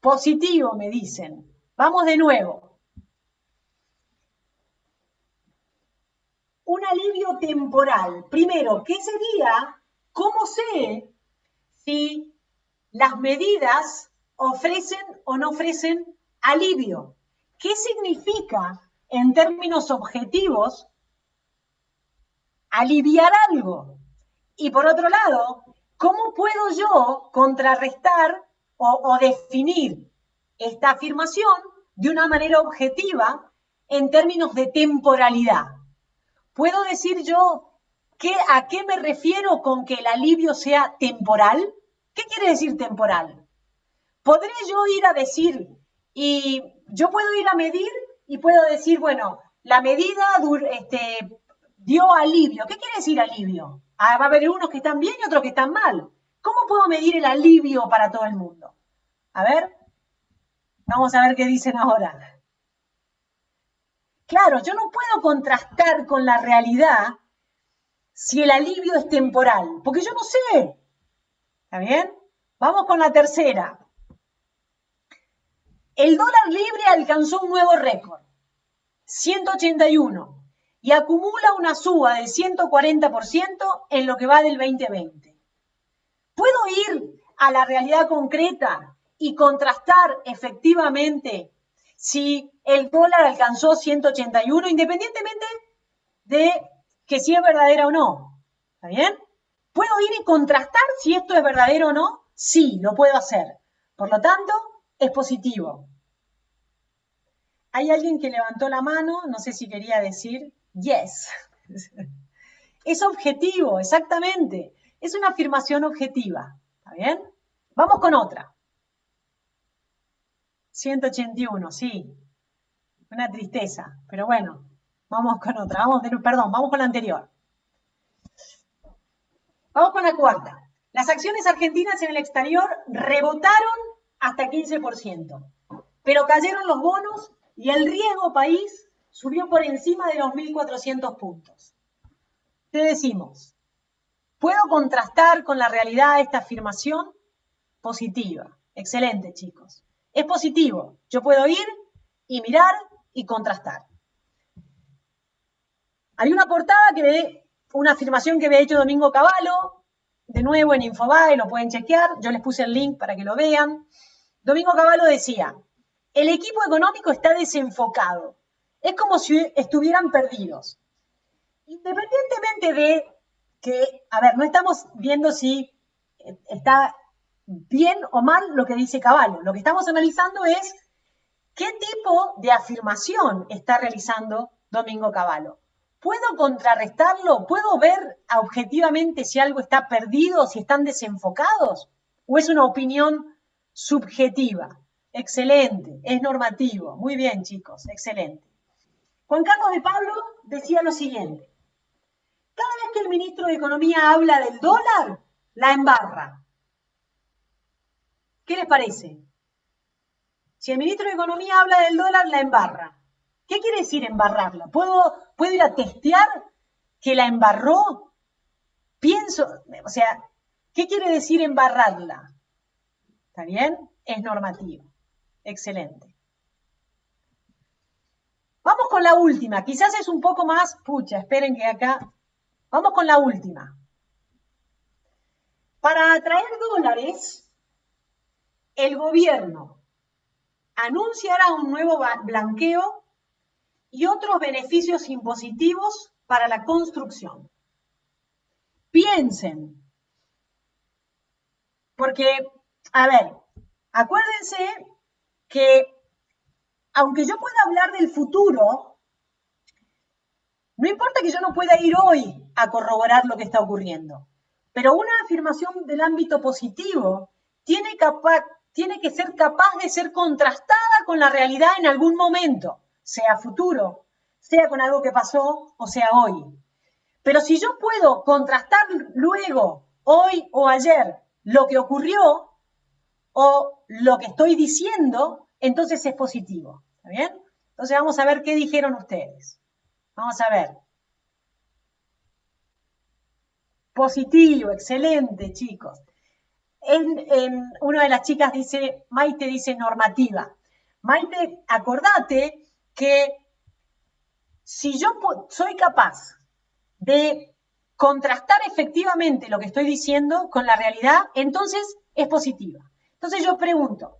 S1: Positivo, me dicen. Vamos de nuevo. Un alivio temporal. Primero, ¿qué sería? ¿Cómo sé si las medidas ofrecen o no ofrecen alivio? ¿Qué significa en términos objetivos aliviar algo? Y por otro lado, ¿cómo puedo yo contrarrestar o definir esta afirmación de una manera objetiva en términos de temporalidad? ¿Puedo decir yo a qué me refiero con que el alivio sea temporal? ¿Qué quiere decir temporal? ¿Podré yo ir a decir, y yo puedo ir a medir y puedo decir, bueno, la medida dio alivio? ¿Qué quiere decir alivio? Va a haber unos que están bien y otros que están mal. ¿Cómo puedo medir el alivio para todo el mundo? A ver, vamos a ver qué dicen ahora. Claro, yo no puedo contrastar con la realidad si el alivio es temporal, porque yo no sé. ¿Está bien? Vamos con la tercera. El dólar libre alcanzó un nuevo récord, 181, y acumula una suba del 140% en lo que va del 2020. ¿Puedo ir a la realidad concreta y contrastar efectivamente si el dólar alcanzó 181, independientemente de que si es verdadera o no? ¿Está bien? ¿Puedo ir y contrastar si esto es verdadero o no? Sí, lo puedo hacer. Por lo tanto, es positivo. Hay alguien que levantó la mano, no sé si quería decir yes. Es objetivo, exactamente. Es una afirmación objetiva. ¿Está bien? Vamos con otra. 181, sí. Una tristeza, pero bueno, vamos con otra. Vamos con la anterior. Vamos con la cuarta. Las acciones argentinas en el exterior rebotaron hasta 15%, pero cayeron los bonos y el riesgo país subió por encima de los 1.400 puntos. ¿Qué decimos? ¿Puedo contrastar con la realidad esta afirmación? Positiva. Excelente, chicos. Es positivo. Yo puedo ir y mirar y contrastar. Hay una portada una afirmación que había hecho Domingo Cavallo, de nuevo en Infobae, lo pueden chequear, yo les puse el link para que lo vean. Domingo Cavallo decía, el equipo económico está desenfocado, es como si estuvieran perdidos. Independientemente de que, a ver, no estamos viendo si está bien o mal lo que dice Cavallo, lo que estamos analizando es qué tipo de afirmación está realizando Domingo Cavallo. ¿Puedo contrarrestarlo? ¿Puedo ver objetivamente si algo está perdido, si están desenfocados? ¿O es una opinión subjetiva? Excelente, es normativo. Muy bien, chicos, excelente. Juan Carlos de Pablo decía lo siguiente: cada vez que el ministro de Economía habla del dólar, la embarra. ¿Qué les parece? Si el ministro de Economía habla del dólar, la embarra. ¿Qué quiere decir embarrarla? ¿Puedo ir a testear que la embarró? Pienso, o sea, ¿qué quiere decir embarrarla? ¿Está bien? Es normativo. Excelente. Vamos con la última. Quizás es un poco más, pucha, esperen que acá. Vamos con la última. Para atraer dólares, el gobierno anunciará un nuevo blanqueo y otros beneficios impositivos para la construcción. Piensen, porque, a ver, acuérdense que aunque yo pueda hablar del futuro, no importa que yo no pueda ir hoy a corroborar lo que está ocurriendo, pero una afirmación del ámbito positivo tiene que ser capaz de ser contrastada con la realidad en algún momento, sea futuro, sea con algo que pasó o sea hoy. Pero si yo puedo contrastar luego, hoy o ayer, lo que ocurrió o lo que estoy diciendo, entonces es positivo. ¿Está bien? Entonces vamos a ver qué dijeron ustedes. Vamos a ver. Positivo, excelente, chicos. Una de las chicas dice, Maite dice normativa. Maite, acordate que si yo soy capaz de contrastar efectivamente lo que estoy diciendo con la realidad, entonces es positiva. Entonces yo pregunto,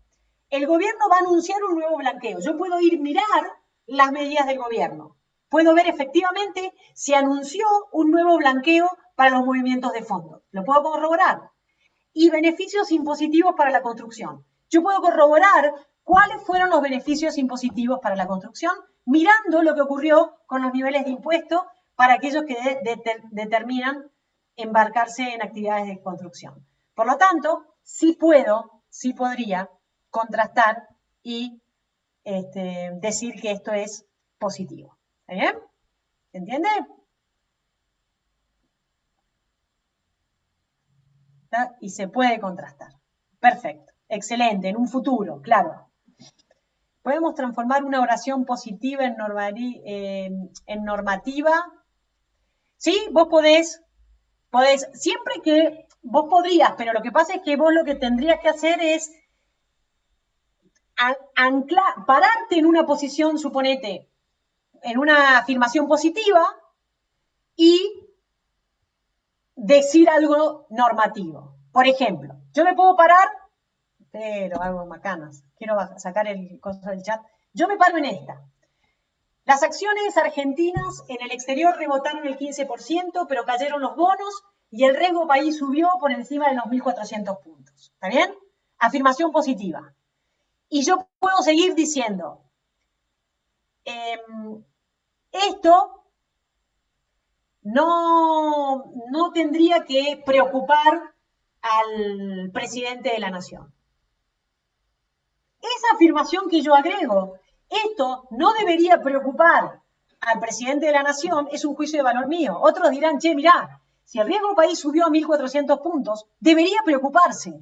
S1: el gobierno va a anunciar un nuevo blanqueo. Yo puedo ir a mirar las medidas del gobierno. Puedo ver efectivamente si anunció un nuevo blanqueo para los movimientos de fondo. Lo puedo corroborar. Y beneficios impositivos para la construcción. Yo puedo corroborar cuáles fueron los beneficios impositivos para la construcción mirando lo que ocurrió con los niveles de impuestos para aquellos que determinan embarcarse en actividades de construcción. Por lo tanto, sí podría contrastar y decir que esto es positivo. ¿Está bien? ¿Se entiende? ¿Está? Y se puede contrastar. Perfecto. Excelente. En un futuro, claro. Podemos transformar una oración positiva en normativa. Sí, vos podés, siempre que vos podrías, pero lo que pasa es que vos lo que tendrías que hacer es pararte en una posición, suponete, en una afirmación positiva y decir algo normativo. Por ejemplo, yo me puedo parar, pero hago macanas, quiero sacar el coso del chat, yo me paro en esta. Las acciones argentinas en el exterior rebotaron el 15%, pero cayeron los bonos y el riesgo país subió por encima de los 1.400 puntos. ¿Está bien? Afirmación positiva. Y yo puedo seguir diciendo, esto no tendría que preocupar al presidente de la nación. Esa afirmación que yo agrego, esto no debería preocupar al presidente de la nación, es un juicio de valor mío. Otros dirán, che, mirá, si el riesgo país subió a 1.400 puntos, debería preocuparse.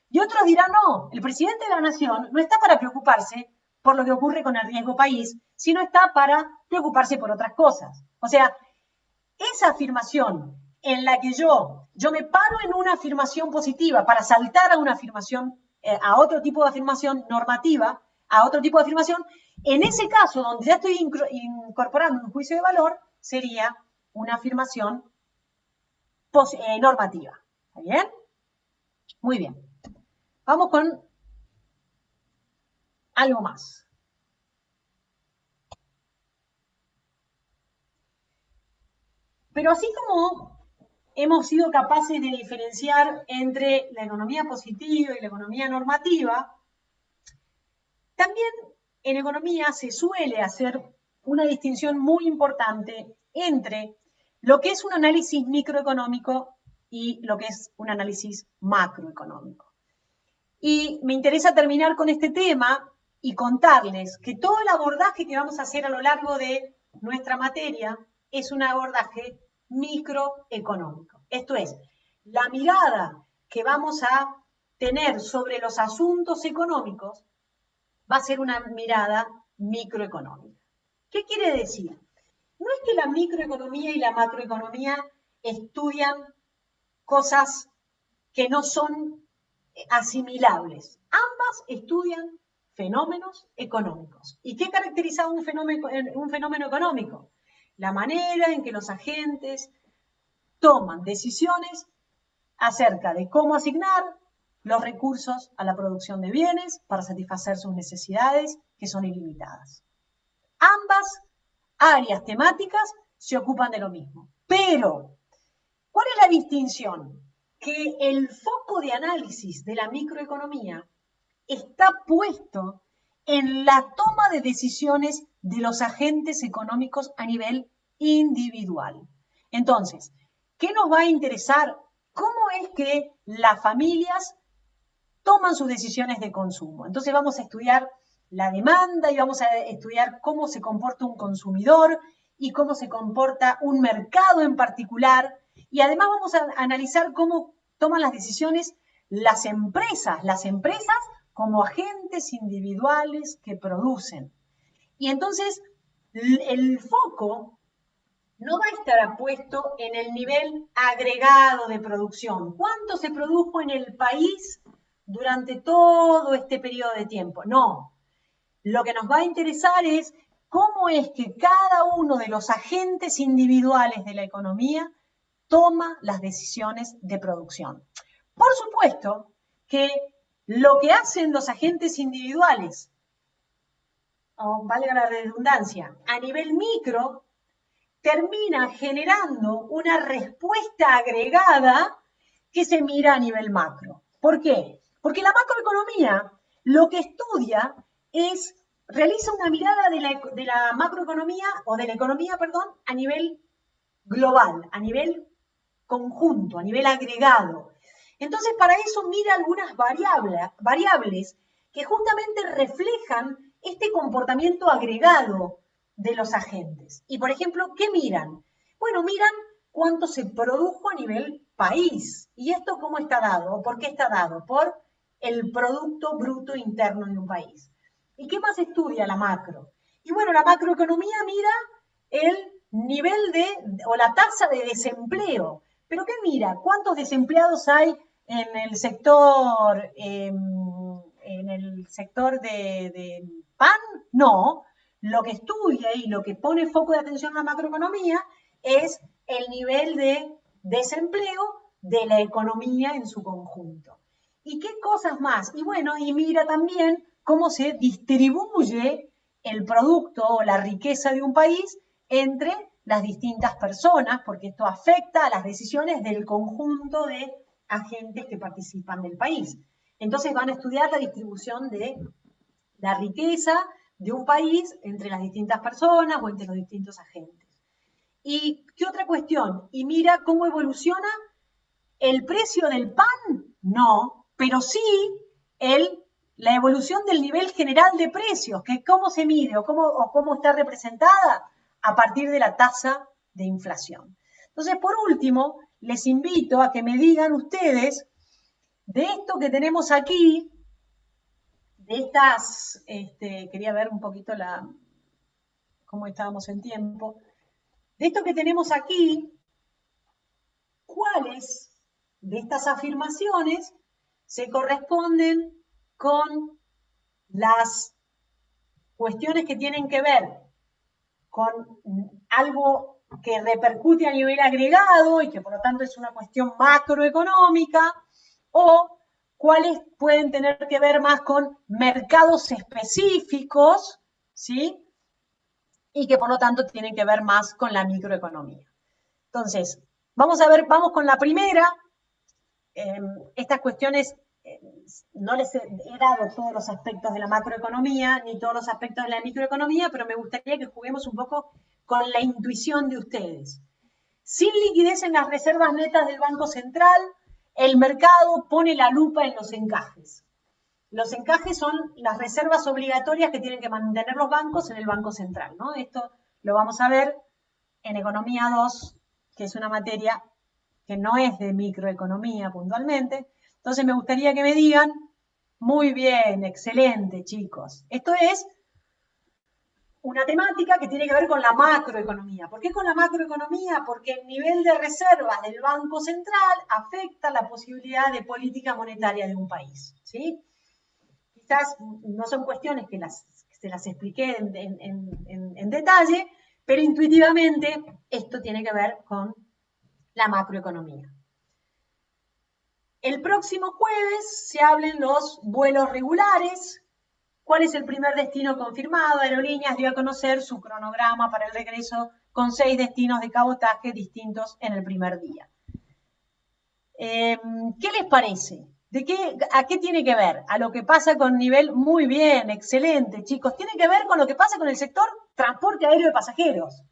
S1: Y otros dirán, no, el presidente de la nación no está para preocuparse por lo que ocurre con el riesgo país, sino está para preocuparse por otras cosas. O sea, esa afirmación en la que yo me paro en una afirmación positiva para saltar a una afirmación, a otro tipo de afirmación normativa, a otro tipo de afirmación, en ese caso, donde ya estoy incorporando un juicio de valor, sería una afirmación normativa. ¿Está bien? Muy bien. Vamos con algo más. Pero así como hemos sido capaces de diferenciar entre la economía positiva y la economía normativa, también en economía se suele hacer una distinción muy importante entre lo que es un análisis microeconómico y lo que es un análisis macroeconómico. Y me interesa terminar con este tema y contarles que todo el abordaje que vamos a hacer a lo largo de nuestra materia es un abordaje microeconómico. Esto es, la mirada que vamos a tener sobre los asuntos económicos va a ser una mirada microeconómica. ¿Qué quiere decir? No es que la microeconomía y la macroeconomía estudian cosas que no son asimilables. Ambas estudian fenómenos económicos. ¿Y qué caracteriza un fenómeno económico? La manera en que los agentes toman decisiones acerca de cómo asignar los recursos a la producción de bienes para satisfacer sus necesidades, que son ilimitadas. Ambas áreas temáticas se ocupan de lo mismo. Pero, ¿cuál es la distinción? Que el foco de análisis de la microeconomía está puesto en la toma de decisiones de los agentes económicos a nivel individual. Entonces, ¿qué nos va a interesar? ¿Cómo es que las familias toman sus decisiones de consumo? Entonces vamos a estudiar la demanda y vamos a estudiar cómo se comporta un consumidor y cómo se comporta un mercado en particular. Y además vamos a analizar cómo toman las decisiones las empresas como agentes individuales que producen. Y entonces el foco no va a estar puesto en el nivel agregado de producción. ¿Cuánto se produjo en el país durante todo este periodo de tiempo? No. Lo que nos va a interesar es cómo es que cada uno de los agentes individuales de la economía toma las decisiones de producción. Por supuesto que lo que hacen los agentes individuales, o valga la redundancia, a nivel micro, termina generando una respuesta agregada que se mira a nivel macro. ¿Por qué? Porque la macroeconomía lo que estudia es, realiza una mirada de la macroeconomía, o de la economía, perdón, a nivel global, a nivel conjunto, a nivel agregado. Entonces, para eso mira algunas variables que justamente reflejan este comportamiento agregado de los agentes. Y, por ejemplo, ¿qué miran? Bueno, miran cuánto se produjo a nivel país. ¿Y esto cómo está dado? ¿O por qué está dado? Por el Producto Bruto Interno de un país. ¿Y qué más estudia la macro? Y bueno, la macroeconomía mira el nivel o la tasa de desempleo. ¿Pero qué mira? ¿Cuántos desempleados hay en el sector, de pan? No. Lo que estudia y lo que pone foco de atención a la macroeconomía es el nivel de desempleo de la economía en su conjunto. ¿Y qué cosas más? Y bueno, y mira también cómo se distribuye el producto o la riqueza de un país entre las distintas personas, porque esto afecta a las decisiones del conjunto de agentes que participan del país. Entonces van a estudiar la distribución de la riqueza de un país entre las distintas personas o entre los distintos agentes. ¿Y qué otra cuestión? Y mira cómo evoluciona el precio del pan, no, pero sí la evolución del nivel general de precios, que cómo se mide o cómo está representada a partir de la tasa de inflación. Entonces, por último, les invito a que me digan ustedes de esto que tenemos aquí, de estas, quería ver un poquito cómo estábamos en tiempo, de esto que tenemos aquí, ¿cuáles de estas afirmaciones se corresponden con las cuestiones que tienen que ver con algo que repercute a nivel agregado y que por lo tanto es una cuestión macroeconómica, o cuáles pueden tener que ver más con mercados específicos, ¿sí? Y que por lo tanto tienen que ver más con la microeconomía. Entonces, vamos con la primera. Estas cuestiones no les he dado todos los aspectos de la macroeconomía ni todos los aspectos de la microeconomía, pero me gustaría que juguemos un poco con la intuición de ustedes. Sin liquidez en las reservas netas del Banco Central, el mercado pone la lupa en los encajes. Los encajes son las reservas obligatorias que tienen que mantener los bancos en el Banco Central, ¿no? Esto lo vamos a ver en Economía 2, que es una materia que no es de microeconomía puntualmente. Entonces me gustaría que me digan, muy bien, excelente, chicos. Esto es una temática que tiene que ver con la macroeconomía. ¿Por qué con la macroeconomía? Porque el nivel de reservas del Banco Central afecta la posibilidad de política monetaria de un país, ¿sí? Quizás no son cuestiones que se las expliqué en detalle, pero intuitivamente esto tiene que ver con la macroeconomía. El próximo jueves se hablen los vuelos regulares. ¿Cuál es el primer destino confirmado? Aerolíneas dio a conocer su cronograma para el regreso con 6 destinos de cabotaje distintos en el primer día. ¿Qué les parece? ¿A qué tiene que ver? A lo que pasa con nivel, muy bien, excelente, chicos. Tiene que ver con lo que pasa con el sector transporte aéreo de pasajeros.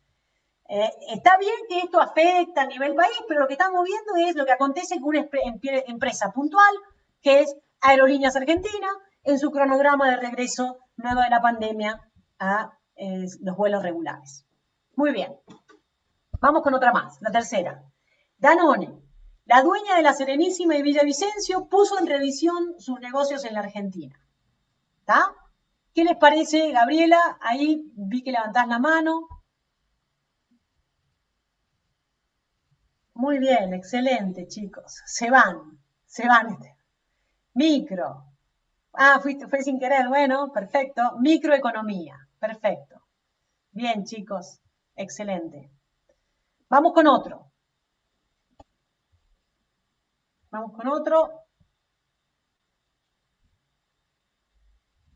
S1: Está bien que esto afecta a nivel país, pero lo que estamos viendo es lo que acontece con una empresa puntual, que es Aerolíneas Argentinas, en su cronograma de regreso luego de la pandemia a los vuelos regulares. Muy bien. Vamos con otra más, la tercera. Danone, la dueña de la Serenísima y Villavicencio, puso en revisión sus negocios en la Argentina. ¿Está? ¿Qué les parece, Gabriela? Ahí vi que levantás la mano. Muy bien, excelente, chicos. Se van. Micro. Fue sin querer, bueno, perfecto. Microeconomía, perfecto. Bien, chicos, excelente. Vamos con otro.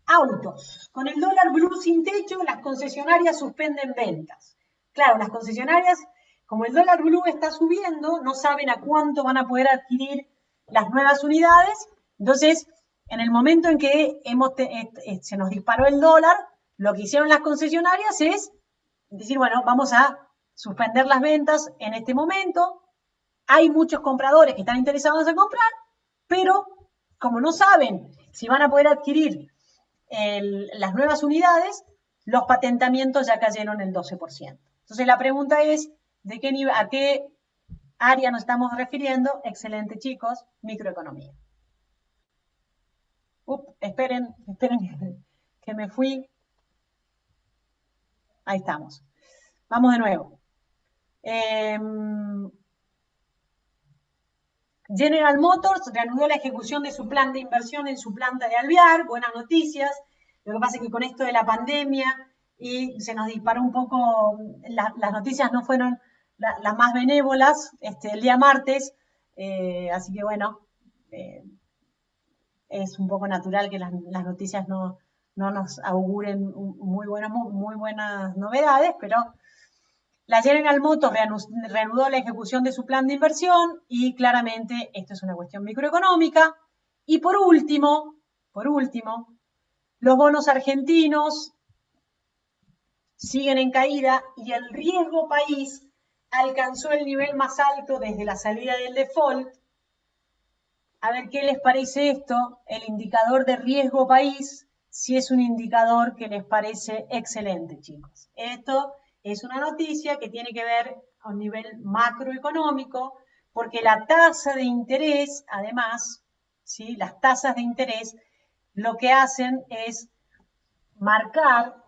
S1: Autos. Con el dólar blue sin techo, las concesionarias suspenden ventas. Claro, las concesionarias, como el dólar blue está subiendo, no saben a cuánto van a poder adquirir las nuevas unidades. Entonces, en el momento en que se nos disparó el dólar, lo que hicieron las concesionarias es decir, bueno, vamos a suspender las ventas en este momento. Hay muchos compradores que están interesados en comprar, pero como no saben si van a poder adquirir las nuevas unidades, los patentamientos ya cayeron el 12%. Entonces la pregunta es, ¿a qué área nos estamos refiriendo? Excelente, chicos, microeconomía. Esperen que me fui. Ahí estamos. Vamos de nuevo. General Motors reanudó la ejecución de su plan de inversión en su planta de Alvear, buenas noticias. Lo que pasa es que con esto de la pandemia y se nos disparó un poco, las noticias no fueron las más benévolas el día martes, así que bueno, es un poco natural que las noticias no nos auguren muy buenas novedades, pero la General Motors reanudó la ejecución de su plan de inversión y claramente esto es una cuestión microeconómica. Y por último, los bonos argentinos siguen en caída y el riesgo país alcanzó el nivel más alto desde la salida del default. A ver qué les parece esto, el indicador de riesgo país, si es un indicador que les parece excelente, chicos. Esto es una noticia que tiene que ver a un nivel macroeconómico, porque la tasa de interés, además, ¿sí? Las tasas de interés lo que hacen es marcar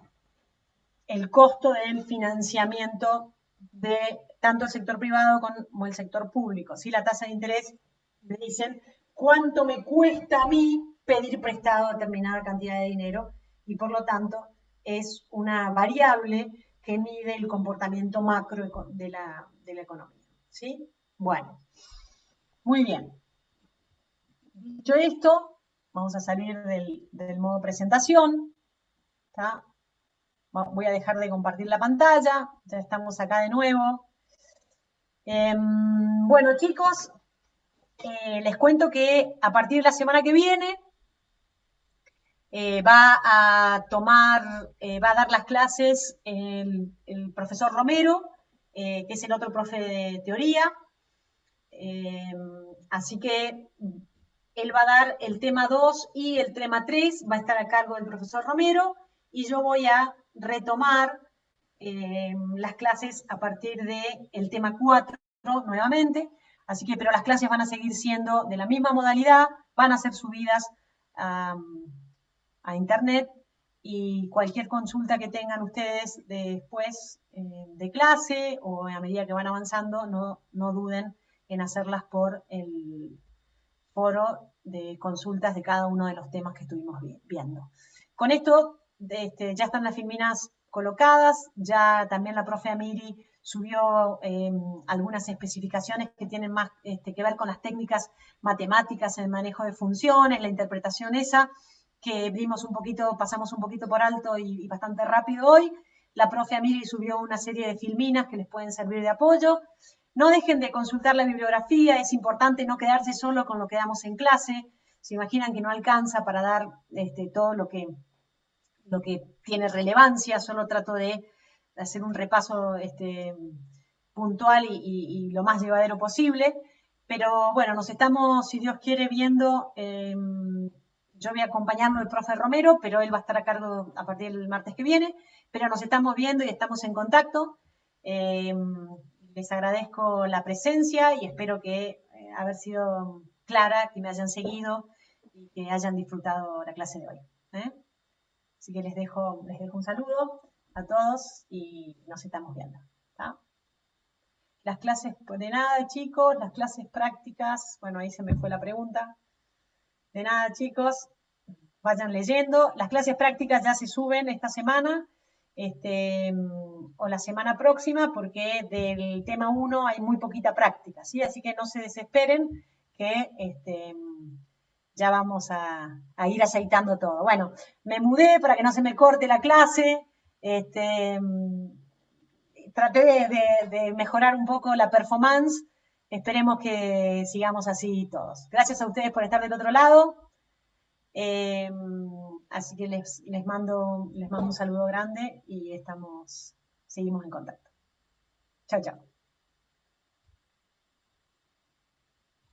S1: el costo del financiamiento de tanto el sector privado como el sector público. ¿Sí? La tasa de interés, me dicen, ¿cuánto me cuesta a mí pedir prestado determinada cantidad de dinero? Y por lo tanto, es una variable que mide el comportamiento macro de la economía. ¿Sí? Bueno, muy bien. Dicho esto, vamos a salir del modo presentación. ¿Está? Voy a dejar de compartir la pantalla, ya estamos acá de nuevo. Bueno, chicos, les cuento que a partir de la semana que viene va a dar las clases el profesor Romero, que es el otro profe de teoría. Así que él va a dar el tema 2 y el tema 3, va a estar a cargo del profesor Romero, y yo voy a retomar las clases a partir del tema 4 nuevamente. Así que, pero las clases van a seguir siendo de la misma modalidad, van a ser subidas a internet, y cualquier consulta que tengan ustedes después de clase o a medida que van avanzando, no duden en hacerlas por el foro de consultas de cada uno de los temas que estuvimos viendo. Con esto ya están las filminas colocadas, ya también la profe Amiri subió algunas especificaciones que tienen más que ver con las técnicas matemáticas, el manejo de funciones, la interpretación esa, que pasamos un poquito por alto y bastante rápido hoy. La profe Amiri subió una serie de filminas que les pueden servir de apoyo. No dejen de consultar la bibliografía, es importante no quedarse solo con lo que damos en clase. Se imaginan que no alcanza para dar todo lo que tiene relevancia, solo trato de hacer un repaso puntual y lo más llevadero posible. Pero bueno, nos estamos, si Dios quiere, viendo. Yo voy a acompañarlo el profe Romero, pero él va a estar a cargo a partir del martes que viene. Pero nos estamos viendo y estamos en contacto. Les agradezco la presencia y espero que haber sido clara, que me hayan seguido y que hayan disfrutado la clase de hoy. Así que les dejo un saludo a todos y nos estamos viendo. ¿Tá? Las clases, pues de nada, chicos, las clases prácticas, bueno, ahí se me fue la pregunta. De nada, chicos, vayan leyendo. Las clases prácticas ya se suben esta semana, o la semana próxima, porque del tema 1 hay muy poquita práctica, ¿sí? Así que no se desesperen, que ya vamos a ir aceitando todo. Bueno, me mudé para que no se me corte la clase, traté de mejorar un poco la performance, esperemos que sigamos así todos. Gracias a ustedes por estar del otro lado, así que les mando un saludo grande y seguimos en contacto. Chao, chao.